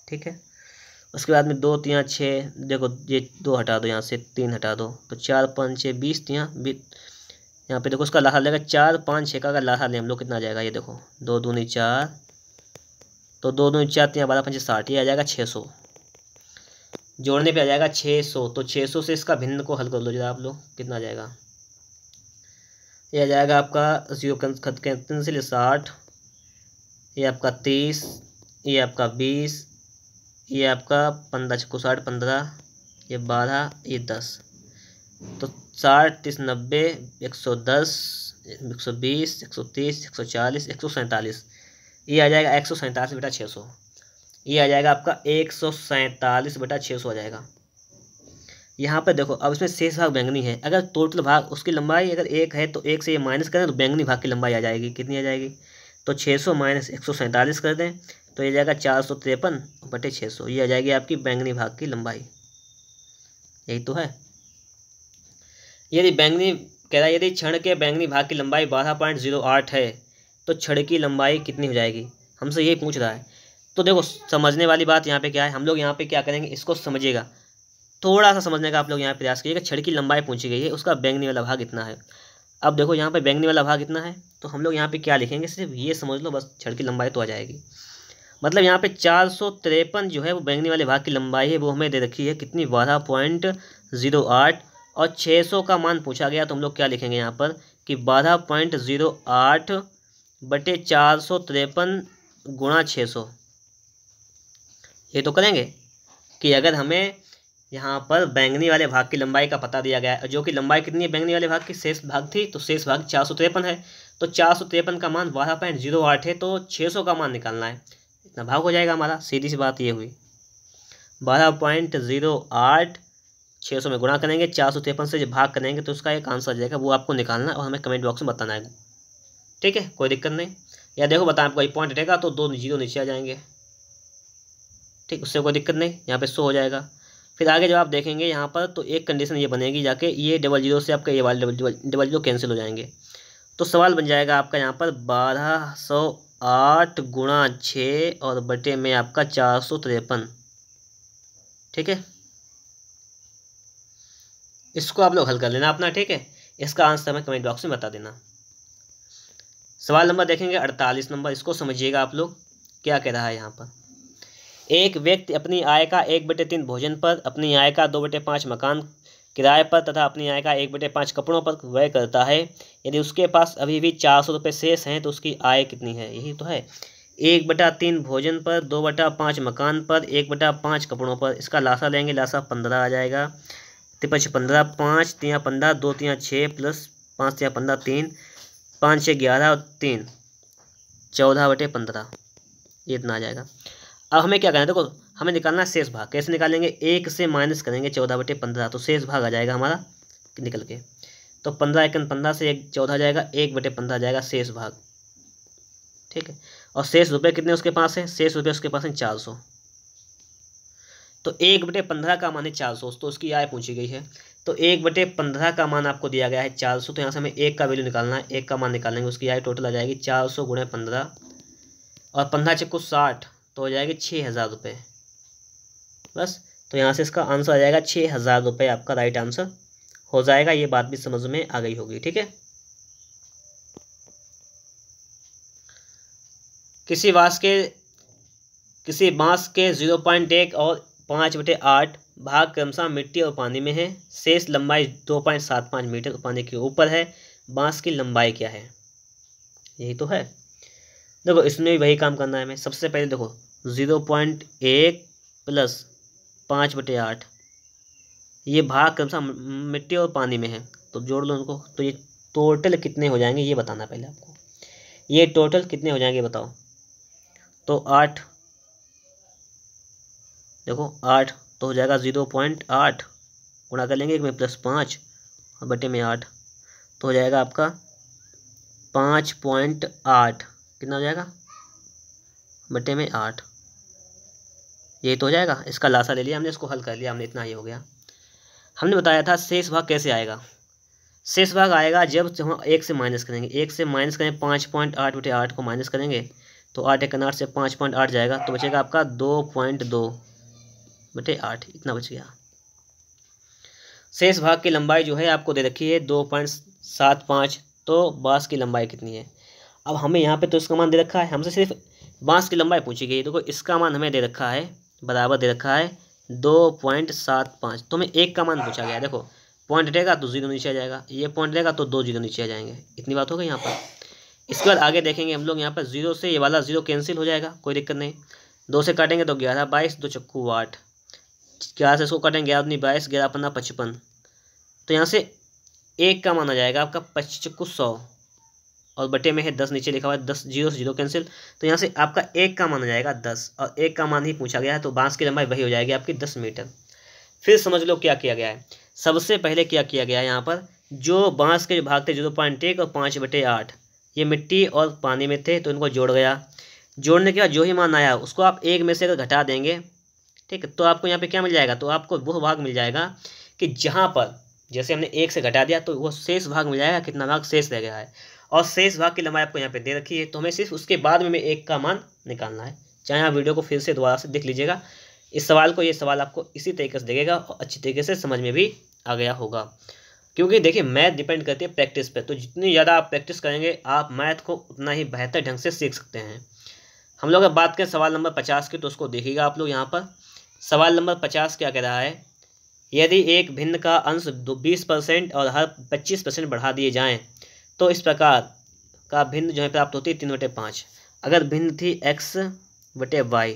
ठीक है, उसके बाद में 2 3 6, देखो ये 2 हटा दो, यहाँ से 3 हटा दो, तो 4 5 6 20, यहाँ पे देखो उसका लाहा लगेगा 4 5 6 का अगर लाहा लें हम लोग कितना आ जाएगा? ये देखो 2 दूनी 4, तो 2 दूनी 4 3 12 5 60, ये आ जाएगा 600। जोड़ने पे आ जाएगा 600। तो 600 से इसका भिन्न को हल कर लो जरा आप लोग, कितना आ जाएगा? ये आ जाएगा आपका 0 खत कैंसिल 60, ये आपका 30, ये आपका 20, ये आपका 15 छक्को 60 15, ये 12, ये 10, तो 60 30 90 110 120 130 140 147, ये आ जाएगा 147/600। ये आ जाएगा आपका 147/600 आ जाएगा। यहाँ पर देखो अब इसमें शेष भाग बैंगनी है, अगर टोटल भाग उसकी लंबाई अगर 1 है तो 1 से ये माइनस करें तो बैंगनी भाग की लंबाई आ जाएगी, कितनी आ जाएगी? तो 600 माइनस 147 कर दें तो ये जाएगा 453/600, ये आ जाएगी आपकी बैंगनी भाग की लंबाई। यही तो है। यदि बैंगनी कह रहा है यदि क्षण के बैंगनी भाग की लंबाई 12.08 है तो क्षण की लंबाई कितनी हो जाएगी? हमसे यही पूछ रहा है। तो देखो समझने वाली बात यहाँ पे क्या है, हम लोग यहाँ पे क्या करेंगे, इसको समझिएगा, थोड़ा सा समझने का आप लोग यहाँ प्रयास कीजिएगा। क्षण की लंबाई पूछी गई है, उसका बैंगनी वाला भाग इतना है। अब देखो यहाँ पे बैंगनी वाला भाग इतना है, तो हम लोग यहाँ पे क्या लिखेंगे, सिर्फ ये समझ लो बस, क्षण की लंबाई तो आ जाएगी। मतलब यहाँ पे 453 जो है वो बैंगनी वाले भाग की लंबाई है, वो हमें दे रखी है कितनी? 12.08, और 600 का मान पूछा गया, तो हम लोग क्या लिखेंगे यहाँ पर कि 12.08/453 गुणा 600। ये तो करेंगे कि अगर हमें यहाँ पर बैंगनी वाले भाग की लंबाई का पता दिया गया है, जो कि लंबाई कितनी है बैंगनी वाले भाग की? शेष भाग थी, तो शेष भाग 453 है, तो 453 का मान 12.08 है, तो 600 का मान निकालना है, इतना भाग हो जाएगा हमारा। सीधी सी बात ये हुई, 12.08 600 में गुणा करेंगे, 453 से जब भाग करेंगे तो उसका एक आंसर आ जाएगा, वो आपको निकालना है और हमें कमेंट बॉक्स में बताना है। ठीक है, कोई दिक्कत नहीं। या देखो बताएं आपको पॉइंट हटेगा तो 2 0 नीचे आ जाएंगे, ठीक, उससे कोई दिक्कत नहीं, यहाँ पे 100 हो जाएगा। फिर आगे जब आप देखेंगे यहाँ पर तो एक कंडीशन ये बनेगी जाके, ये 00 से आपका ये वाले 00 कैंसिल हो जाएंगे, तो सवाल बन जाएगा आपका यहाँ पर 1208 गुणा 6 और बटे में आपका 453। ठीक है, इसको आप लोग हल कर लेना अपना। ठीक है, इसका आंसर हमें कमेंट बॉक्स में बता देना। सवाल नंबर देखेंगे 48 नंबर, इसको समझिएगा आप लोग क्या कह रहा है यहाँ पर। एक व्यक्ति अपनी आय का 1/3 भोजन पर, अपनी आय का 2/5 मकान किराए पर तथा अपनी आय का 1/5 कपड़ों पर व्यय करता है। यदि उसके पास अभी भी 400 रुपये शेष हैं तो उसकी आय कितनी है? यही तो है, 1/3 भोजन पर, 2/5 मकान पर, 1/5 कपड़ों पर। इसका लासा लेंगे, लासा 15 आ जाएगा। 5 15, 5 3 15, 2 3 6 प्लस 5 3 15, 3 5 6 11 और 3 14/15, ये इतना आ जाएगा। अब हमें क्या करना है, देखो हमें निकालना है शेष भाग। कैसे निकालेंगे? 1 से माइनस करेंगे 14/15, तो शेष भाग आ जाएगा हमारा निकल के। तो 15 एकन 15 से 1 14 जाएगा, 1/15 जाएगा शेष भाग। ठीक है, और शेष रुपये कितने उसके पास है? शेष रुपये उसके पास है 400। तो 1/15 का मान है 400, तो उसकी आय पूछी गई है। तो 1/15 का मान आपको दिया गया है 400, तो यहाँ से हमें 1 का वैल्यू निकालना है। 1 का मान निकालेंगे, उसकी आय टोटल आ जाएगी 400 × 15 और 15 × 60, तो हो जाएगी 6000 रुपये बस। तो यहाँ से इसका आंसर आ जाएगा 6000 रुपये, आपका राइट आंसर हो जाएगा। ये बात भी समझ में आ गई होगी। ठीक है, किसी बांस के 0.1 और 5/8 भाग क्रमशः मिट्टी और पानी में है। शेष लंबाई 2.75 मीटर पानी के ऊपर है। बांस की लंबाई क्या है? यही तो है। देखो इसमें भी वही काम करना है हमें। सबसे पहले देखो 0.1 प्लस 5/8, ये भाग क्रमशः मिट्टी और पानी में है, तो जोड़ लो उनको। तो ये टोटल कितने हो जाएंगे ये बताना पहले आपको। ये टोटल कितने हो जाएंगे बताओ। तो 8, देखो 8 तो हो जाएगा 0.8, गुणा कर लेंगे 1 में +5 और बटे में 8, तो हो जाएगा आपका 5.8। कितना हो जाएगा? बटे में 8, यही तो हो जाएगा। इसका लासा ले लिया हमने, इसको हल कर लिया हमने, इतना ही हो गया। हमने बताया था शेष भाग कैसे आएगा। शेष भाग आएगा जब हम 1 से माइनस करेंगे। 1 से माइनस करें 5.8/8 को माइनस करेंगे तो 8 × 8 से 5.8 जाएगा, तो बचेगा आपका 2.2/8, इतना बच गया। शेष भाग की लंबाई जो है आपको दे रखी है 2.75, तो बांस की लंबाई कितनी है? अब हमें यहाँ पे तो इसका मान दे रखा है, हमसे सिर्फ बांस की लंबाई पूछी गई। देखो इसका मान हमें दे रखा है, बराबर दे रखा है 2.75, तो हमें 1 का मान पूछा गया है। देखो पॉइंट रहेगा तो 0 नीचे आ जाएगा, ये पॉइंट रहेगा तो 2 0 नीचे आ जाएंगे। इतनी बात हो गई यहाँ पर। इसके बाद आगे देखेंगे हम लोग, यहाँ पर 0 से ये वाला 0 कैंसिल हो जाएगा, कोई दिक्कत नहीं। 2 से काटेंगे तो 11 22, 2 चक्कू 8, 4 से इसको काटेंगे 11 दूनी 22, 11 15 55, तो यहाँ से 1 का मान आ जाएगा आपका 25 चक्कू 100 और बटे में है 10 नीचे लिखा हुआ है 10, 0 से 0 कैंसिल, तो यहाँ से आपका 1 का मान आ जाएगा 10 और 1 का मान ही पूछा गया है, तो बांस की लंबाई वही हो जाएगी आपकी 10 मीटर। फिर समझ लो क्या किया गया है। सबसे पहले क्या किया गया है, यहाँ पर जो बांस के भाग थे 0.1 और 5/8, ये मिट्टी और पानी में थे, तो इनको जोड़ गया। जोड़ने के बाद जो ही मान आया उसको आप 1 में से अगर घटा देंगे, ठीक है, तो आपको यहाँ पे क्या मिल जाएगा? तो आपको वो भाग मिल जाएगा कि जहाँ पर जैसे हमने 1 से घटा दिया तो वो शेष भाग मिल जाएगा, कितना भाग शेष रह गया है। और शेष भाग की लंबाई आपको यहाँ पे दे रखी है, तो हमें सिर्फ उसके बाद में 1 का मान निकालना है। चाहे आप वीडियो को फिर से दोबारा से देख लीजिएगा इस सवाल को, ये सवाल आपको इसी तरीके से देगा और अच्छी तरीके से समझ में भी आ गया होगा। क्योंकि देखिए मैथ डिपेंड करती है प्रैक्टिस पे, तो जितनी ज़्यादा आप प्रैक्टिस करेंगे आप मैथ को उतना ही बेहतर ढंग से सीख सकते हैं। हम लोग अब बात करें सवाल नंबर 50 की, तो उसको देखिएगा आप लोग। यहाँ पर सवाल नंबर 50 क्या कह रहा है, यदि एक भिन्न का अंश 20% और हर 25% बढ़ा दिए जाएँ तो इस प्रकार का भिन्न जो है प्राप्त होती है 3/5। अगर भिन्न थी x/y,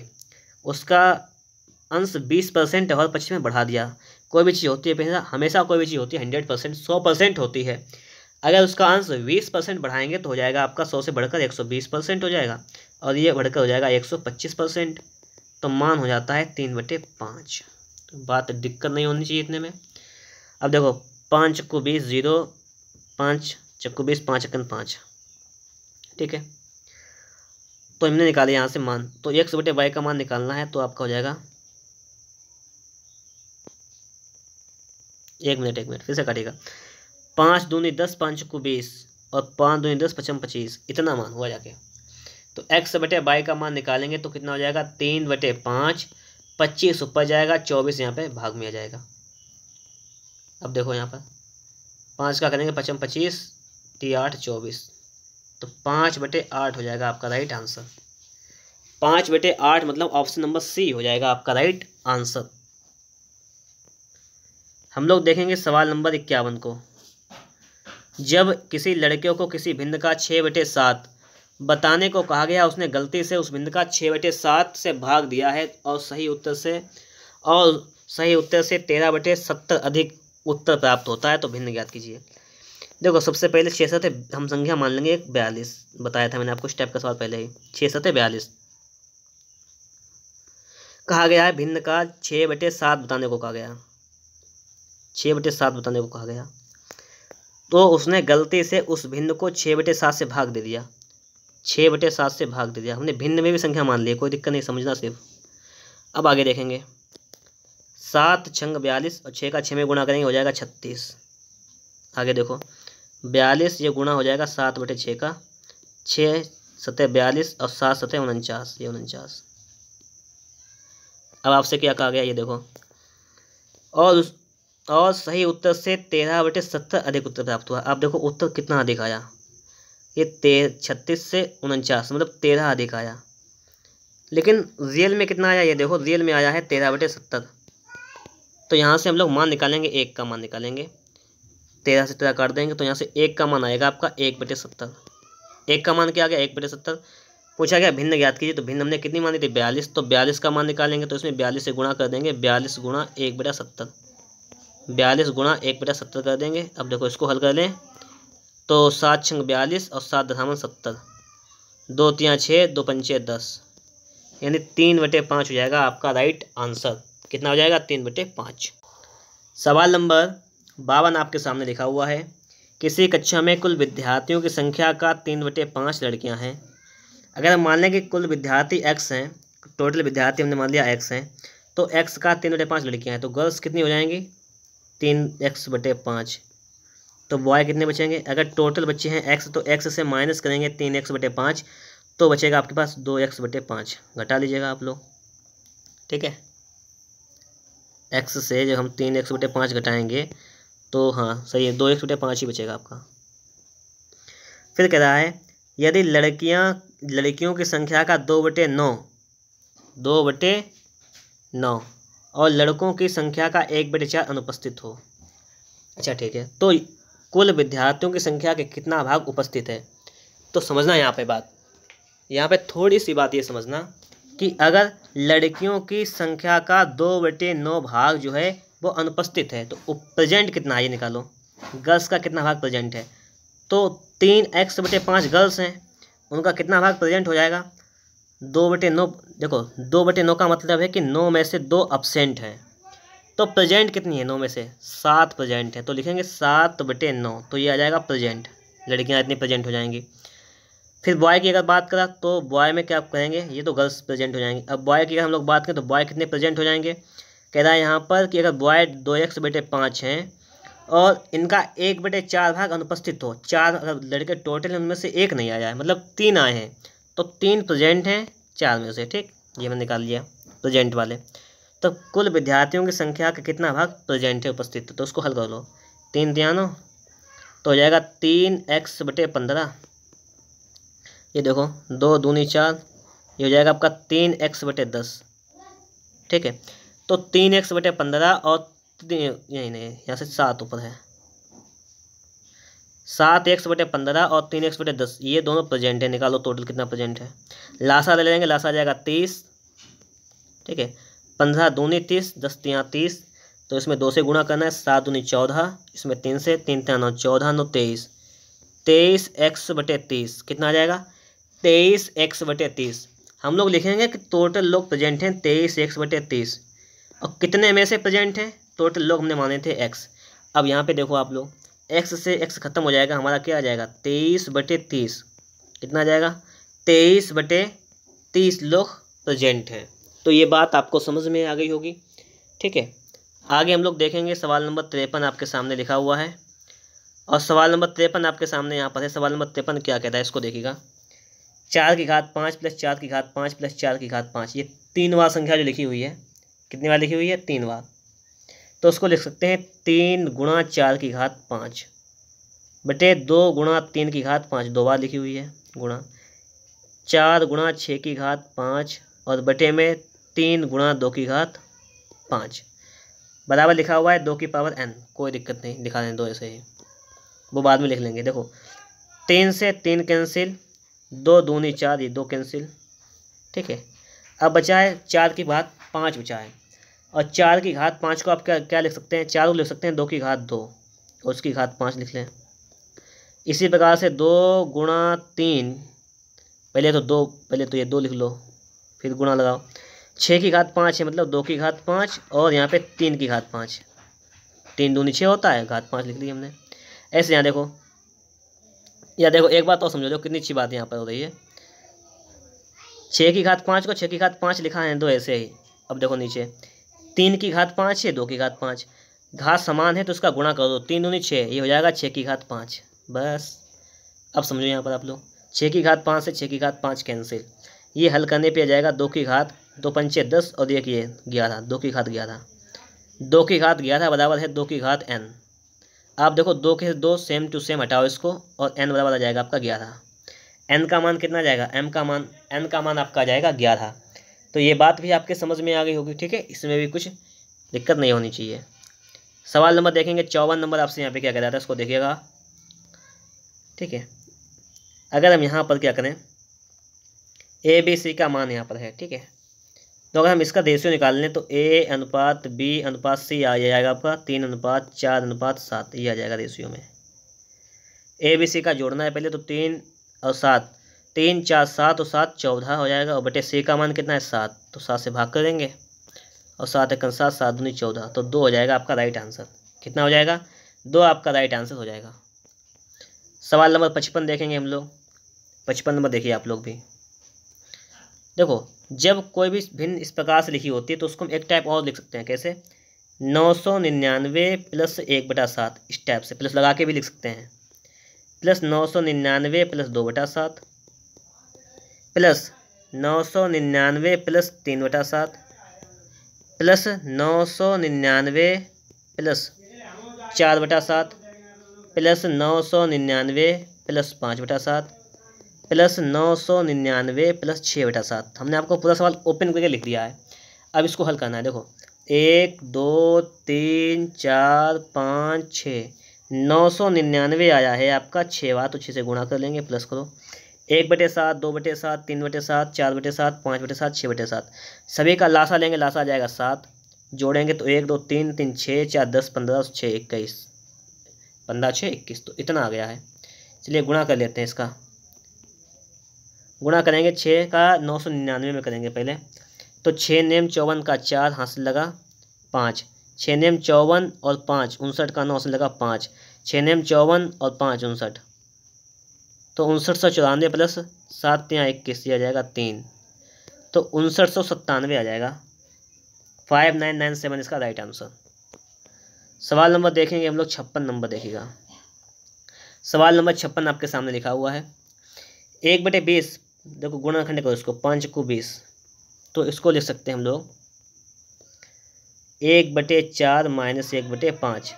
उसका अंश 20% और 25 में बढ़ा दिया। कोई भी चीज़ होती है हमेशा कोई भी चीज़ होती है 100%, 100% होती है। अगर उसका अंश 20% बढ़ाएंगे तो हो जाएगा आपका 100 से बढ़कर 120% हो जाएगा और ये बढ़कर हो जाएगा 125%, तो मान हो जाता है 3/5। तो बात दिक्कत नहीं होनी चाहिए इतने में। अब देखो 5 चक्कू 20 0, 5 चक्कू 20, 5 एकन 5, ठीक है। तो हमने निकाले यहाँ से मान, तो x/y का मान निकालना है, तो आपका हो जाएगा 1 मिनट फिर से काटेगा। 5 दूनी 10, 5 चक्कू 20 और 5 दूनी 10, 55 25, इतना मान हुआ जाके। तो x/y का मान निकालेंगे तो कितना हो जाएगा 3/5, 25 ऊपर जाएगा, 24 यहाँ पे भाग में आ जाएगा। अब देखो यहाँ पर 5 का करेंगे 55 25, 8 24, तो 5/8 हो जाएगा आपका राइट आंसर। 5/8 मतलब ऑप्शन नंबर सी हो जाएगा आपका राइट आंसर। हम लोग देखेंगे सवाल नंबर 51 को। जब किसी लड़के को किसी भिन्न का 6/7 बताने को कहा गया, उसने गलती से उस भिन्न का 6/7 से भाग दिया है और सही उत्तर से 13/70 अधिक उत्तर प्राप्त होता है, तो भिन्न ज्ञात कीजिए। देखो सबसे पहले 6 7 हम संख्या मान लेंगे 42, बताया था मैंने आपको स्टेप का सवाल पहले ही। 6 7 42 कहा गया है, भिन्न का 6/7 बताने को कहा गया, 6/7 बताने को कहा गया, तो उसने गलती से उस भिन्न को 6/7 से भाग दे दिया, 6/7 से भाग दे दिया। हमने भिन्न में भी संख्या मान ली, कोई दिक्कत नहीं, समझना सिर्फ। अब आगे देखेंगे 7 छंग 42 और 6 का 6 में गुणा करेंगे हो जाएगा 36। आगे देखो 42 ये गुणा हो जाएगा 7/6 का, 6 7 42 और 7 7 49, ये 49। अब आपसे क्या कहा गया ये देखो, और सही उत्तर से 13/70 अधिक उत्तर प्राप्त हुआ। अब देखो उत्तर कितना अधिक आया, ये 36 से 49 मतलब 13 अधिक आया, लेकिन रियल में कितना आया ये देखो, रियल में आया है 13/70। तो यहाँ से हम लोग मान निकालेंगे, 1 का मान निकालेंगे, 13 से 13 काट देंगे तो यहाँ से 1 का मान आएगा आपका 1/70। 1 का मान क्या आ गया 1/70। पूछा गया भिन्न ज्ञात कीजिए, तो भिन्न हमने कितनी मानी थी 42, तो 42 का मान निकालेंगे तो इसमें 42 से गुणा कर देंगे, 42 गुणा 1/70, 42 गुणा 1/70 कर देंगे। अब देखो इसको हल कर लें तो 7 छंग 42 और 7 दशामलव 70, 2 3 6 2 5 10, यानी 3/5 हो जाएगा आपका राइट आंसर। कितना हो जाएगा 3/5। सवाल नंबर 52 आपके सामने लिखा हुआ है, किसी कक्षा में कुल विद्यार्थियों की संख्या का 3/5 लड़कियां हैं। अगर हम मान लें कि कुल विद्यार्थी x हैं, टोटल विद्यार्थी हमने मान लिया x हैं, तो x का 3/5 लड़कियां हैं, तो गर्ल्स कितनी हो जाएंगी 3x/5, तो बॉय कितने बचेंगे। अगर टोटल बच्चे हैं x, तो x से माइनस करेंगे 3x/5, तो बचेगा आपके पास 2x/5, घटा लीजिएगा आप लोग, ठीक है। x से जब हम 3x/5 घटाएंगे तो हाँ सही है, 2x/5 ही बचेगा आपका। फिर कह रहा है यदि लड़कियों की संख्या का 2/9 और लड़कों की संख्या का 1/4 अनुपस्थित हो। अच्छा ठीक है, तो कुल विद्यार्थियों की संख्या के कितना भाग उपस्थित है, तो समझना यहाँ पे बात, यहाँ पे थोड़ी सी बात ये समझना कि अगर लड़कियों की संख्या का 2/9 भाग जो है वो अनुपस्थित है, तो प्रेजेंट कितना है ये निकालो। गर्ल्स का कितना भाग प्रेजेंट है, तो 3x/5 गर्ल्स हैं, उनका कितना भाग प्रेजेंट हो जाएगा 2/9। देखो 2/9 का मतलब है कि 9 में से 2 अब्सेंट हैं, तो प्रेजेंट कितनी है 9 में से 7 प्रेजेंट है, तो लिखेंगे 7/9, तो ये आ जाएगा प्रेजेंट, लड़कियां इतनी प्रेजेंट हो जाएंगी। फिर बॉय की अगर बात करा तो बॉय में क्या करेंगे, ये तो गर्ल्स प्रेजेंट हो जाएंगी। अब बॉय की अगर हम लोग बात करें तो बॉय कितने प्रेजेंट हो जाएंगे, कह रहा है यहाँ पर कि अगर बॉय 2x/5 हैं और इनका 1/4 भाग अनुपस्थित हो, 4 अगर लड़के टोटल उनमें से 1 नहीं आया है, मतलब 3 आए हैं, तो 3 प्रेजेंट हैं 4 में से, ठीक, ये मैंने निकाल लिया प्रेजेंट वाले। तो कुल विद्यार्थियों की संख्या का कितना भाग प्रेजेंट है उपस्थित, तो उसको हल कर लो, 3 ध्यान हो तो हो जाएगा 3x/15, ये देखो 2 दूनी 4, ये हो जाएगा आपका 3x/10, ठीक है। तो 3x/15 और यही नहीं यहाँ से 7 ऊपर है, 7x/15 और 3x/10 ये दोनों प्रेजेंट है, निकालो टोटल कितना प्रेजेंट है। लासा ले लेंगे, लासा आ जाएगा 30, ठीक है। 15 दूनी 30, 10 3 30, तो इसमें 2 से गुणा करना है, 7 दूनी 14, इसमें 3 से 3 3 9 14 9 23, 23x/30 कितना आ जाएगा 23x/30। हम लोग लिखेंगे कि टोटल लोग प्रेजेंट हैं 23x/30, और कितने में से प्रेजेंट हैं, टोटल लोग हमने माने थे x। अब यहाँ पे देखो आप लोग, x से x खत्म हो जाएगा, हमारा क्या आ जाएगा 23/30, कितना आ जाएगा 23/30 लोग प्रेजेंट हैं। तो ये बात आपको समझ में आ गई होगी, ठीक है। आगे हम लोग देखेंगे सवाल नंबर 53 आपके सामने लिखा हुआ है, और सवाल नंबर 53 आपके सामने यहाँ पर है। सवाल नंबर 53 क्या कहता है, इसको देखिएगा, 4 की घात 5 प्लस 4 की घात 5 प्लस 4 की घात 5, ये 3 बार संख्या जो लिखी हुई है, कितनी बार लिखी हुई है 3 बार, तो उसको लिख सकते हैं 3 गुणा 4 की घात 5 बटे 2 गुणा 3 की घात 5, 2 बार लिखी हुई है, गुणा 4 गुणा 6 की घात 5 और बटे में 3 गुणा 2 की घात 5 बराबर लिखा हुआ है 2 की पावर n। कोई दिक्कत नहीं, लिखा दें 2 ऐसे ही, वो बाद में लिख लेंगे। देखो 3 से 3 कैंसिल, 2 दूनी 4, ये 2 कैंसिल, ठीक है। अब बचा है 4 की घात 5 बचा है, और 4 की घात 5 को आप क्या क्या लिख सकते हैं, 4 को लिख सकते हैं 2 की घात 2 और उसकी घात 5 लिख लें। इसी प्रकार से 2 गुणा 3, पहले तो ये 2 लिख लो, फिर गुणा लगाओ। 6 की घात 5 है, मतलब 2 की घात 5 और यहाँ पे 3 की घात 5, 3 दूनी 6 होता है, घात 5 लिख दी हमने। ऐसे यहाँ देखो, या देखो एक बात और समझो, जो कितनी अच्छी बात यहाँ पर हो रही है। 6 की घात 5 को 6 की घात 5 लिखा है 2 ऐसे ही। अब देखो नीचे 3 की घात 5 है, 2 की घात 5, घात समान है तो उसका गुणा कर दो, 3 दूनी 6, ये हो जाएगा 6 की घात 5। बस अब समझो यहाँ पर आप लोग, 6 की घात 5 से 6 की घात 5 कैंसिल, ये हल करने पे आ जाएगा 2 की घात 2 पंचे 10 और एक ये 11, 2 की घात 11, 2 की घात 11 बराबर है 2 की घात n। आप देखो 2 के 2 सेम टू सेम हटाओ इसको, और n बराबर आ जाएगा आपका 11। n का मान कितना जाएगा, n का मान आपका आ जाएगा 11। तो ये बात भी आपके समझ में आ गई होगी, ठीक है, इसमें भी कुछ दिक्कत नहीं होनी चाहिए। सवाल नंबर देखेंगे 54 नंबर, आपसे यहाँ पे क्या कह रहा था इसको देखिएगा, ठीक है। अगर हम यहाँ पर क्या करें, ए बी सी का मान यहाँ पर है, ठीक है, तो अगर हम इसका रेशियो निकाल लें तो a अनुपात b अनुपात c आ जाएगा आपका 3 अनुपात 4 अनुपात 7, ये आ जाएगा रेशियो में। ए बी सी का जोड़ना है पहले, तो 3 और 7, 3 4 7 और 7 14 हो जाएगा, और बटे c का मान कितना है 7, तो 7 से भाग कर देंगे, और 7 एक 7, 7 दूनी 14, तो 2 हो जाएगा आपका राइट आंसर। कितना हो जाएगा, 2 आपका राइट आंसर हो जाएगा। सवाल नंबर 55 देखेंगे हम लोग। 55 नंबर देखिए आप लोग भी। देखो जब कोई भी भिन्न इस प्रकार से लिखी होती है तो उसको हम एक टाइप और लिख सकते हैं, कैसे, 999 प्लस 1/7, इस टाइप से प्लस लगा के भी लिख सकते हैं, plus 999 plus 2/7, plus 999 plus 3/7, plus 999 plus 4/7, plus 999 plus 5/7, plus 999 plus 6/7। हमने आपको पूरा सवाल ओपन करके लिख दिया है, अब इसको हल करना है। देखो 1 2 3 4 5 6, 999 आया है आपका 6 बार, तो 6 से गुणा कर लेंगे, प्लस करो 1/7 2/7 3/7 4/7 5/7 6/7, सभी का लासा लेंगे, लासा आ जाएगा 7, जोड़ेंगे तो 1 2 3 3 6 4 10 15 6 21, 15 6 21, तो इतना आ गया है। चलिए गुणा कर लेते हैं, इसका गुणा करेंगे 6 का 999 में करेंगे पहले, तो 6 नेम 54 का 4 हासिल लगा 5, 6 नेम 54 और 5 59 का 9 हासिल लगा 5, 6 नेम 54 और 5 59, तो 5994 प्लस 7 या 21 आ जाएगा 3, तो 5997 आ जाएगा, 5997 इसका राइट आंसर। सवाल नंबर देखेंगे हम लोग 56 नंबर देखिएगा। सवाल नंबर 56 आपके सामने लिखा हुआ है, 1/20, देखो गुणनखंड करो इसको, 5 को 20, तो इसको लिख सकते हैं हम लोग 1/4 माइनस 1/5।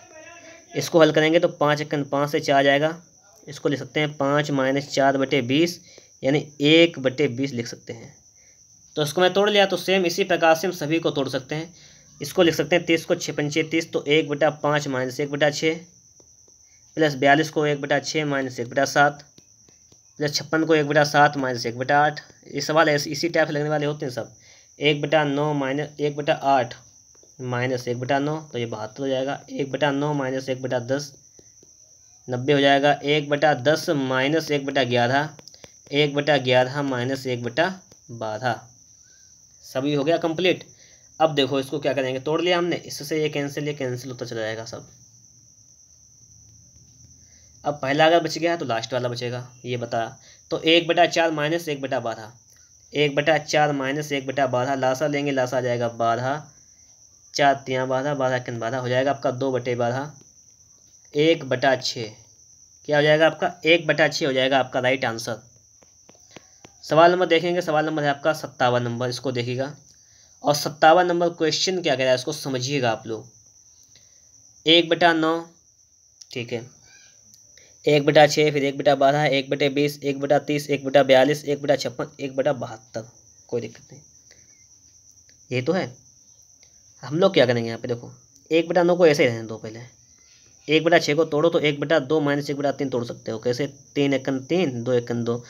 इसको हल करेंगे तो 5 एकन 5 से 4 जाएगा, इसको लिख सकते हैं 5 माइनस 4/20, यानी 1/20 लिख सकते हैं। तो इसको मैं तोड़ लिया, तो सेम इसी प्रकार से हम सभी को तोड़ सकते हैं। इसको लिख सकते हैं 30 को 6 पंचे 30, तो 1/5 माइनस 1/6, प्लस 42 को 1/6 माइनस 1/7, प्लस 56 को 1/7 माइनस 1/8। ये सवाल ऐसे इसी टाइप से लगने वाले होते हैं सब। 1/9 माइनस 1/8 माइनस 1/9, तो ये 72 हो जाएगा। 1/9 माइनस 1/10 90 हो जाएगा। 1/10 माइनस 1/11 1/11 माइनस 1/12, सभी हो गया कंप्लीट। अब देखो इसको क्या करेंगे, तोड़ लिया हमने, इससे ये कैंसिल होता चला जाएगा सब। अब पहला अगर बच गया तो लास्ट वाला बचेगा, ये बता। तो 1/4 माइनस 1/12, 1/4 माइनस 1/12, लासा लेंगे, लासा आ जाएगा 12, 4 3 12, 12 1 12 हो जाएगा आपका 2/12, 1/6 क्या हो जाएगा आपका 1/6 हो जाएगा आपका राइट आंसर। सवाल नंबर देखेंगे, सवाल नंबर है आपका 57 नंबर, इसको देखिएगा। और 57 नंबर क्वेश्चन क्या कह रहा है इसको समझिएगा आप लोग। 1/9, ठीक है, 1/6, फिर 1/12, 1/20, 1/30, 1/42, 1/56, 1/72। कोई दिक्कत नहीं, ये तो है। हम लोग क्या करेंगे यहाँ पे देखो, 1/9 को ऐसे ही रहने दो पहले। 1/6 को तोड़ो तो 1/2 माइनस 1/3 तोड़ सकते हो। कैसे? 3 एकन 3, 2 एकन 2,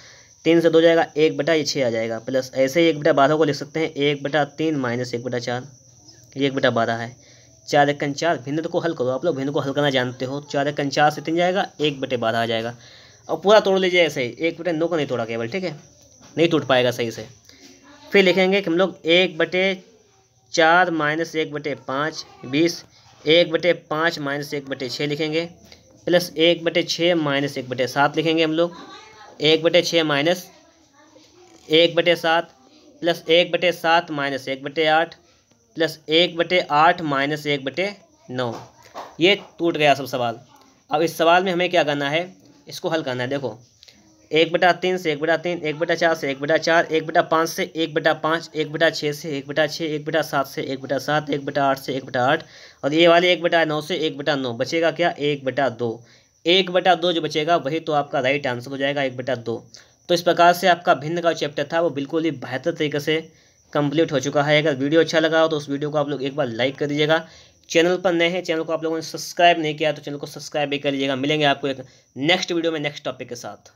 3 से 2 जाएगा 1/6 आ जाएगा। प्लस ऐसे ही 1/12 को लिख सकते हैं 1/3 माइनस 1/4, ये 1/12 है। 4 एकन 4, भिन्न को हल करो, आप लोग भिन्न को हल करना जानते हो। 4 एकन 4 से 3 जाएगा 1/12 आ जाएगा। और पूरा तोड़ लीजिए ऐसे ही, 1/9 को नहीं तोड़ा केवल, ठीक है, नहीं टूट पाएगा सही से। फिर लिखेंगे कि हम लोग 1/4 माइनस 1/5 20, 1/5 माइनस 1/6 लिखेंगे, प्लस 1/6 माइनस 1/7 लिखेंगे हम लोग। 1/6 minus 1/7 plus 1/7 minus 1/8 plus 1/8 minus 1/9। ये टूट गया सब सवाल। अब इस सवाल में हमें क्या करना है, इसको हल करना है। देखो 1/3 से 1/3, 1/4 से 1/4, 1/5 से 1/5, 1/6 से 1/6, 1/7 से 1/7, 1/8 से 1/8, और ये वाले 1/9 से 1/9। बचेगा क्या? 1/2। 1/2 जो बचेगा वही तो आपका राइट आंसर हो जाएगा, 1/2। तो इस प्रकार से आपका भिन्न का चैप्टर था वो बिल्कुल ही बेहतर तरीके से कंप्लीट हो चुका है। अगर वीडियो अच्छा लगा हो तो उस वीडियो को आप लोग एक बार लाइक कर दीजिएगा। चैनल पर नए हैं, चैनल को आप लोगों ने सब्सक्राइब नहीं किया तो चैनल को सब्सक्राइब भी कर लीजिएगा। मिलेंगे आपको एक नेक्स्ट वीडियो में नेक्स्ट टॉपिक के साथ।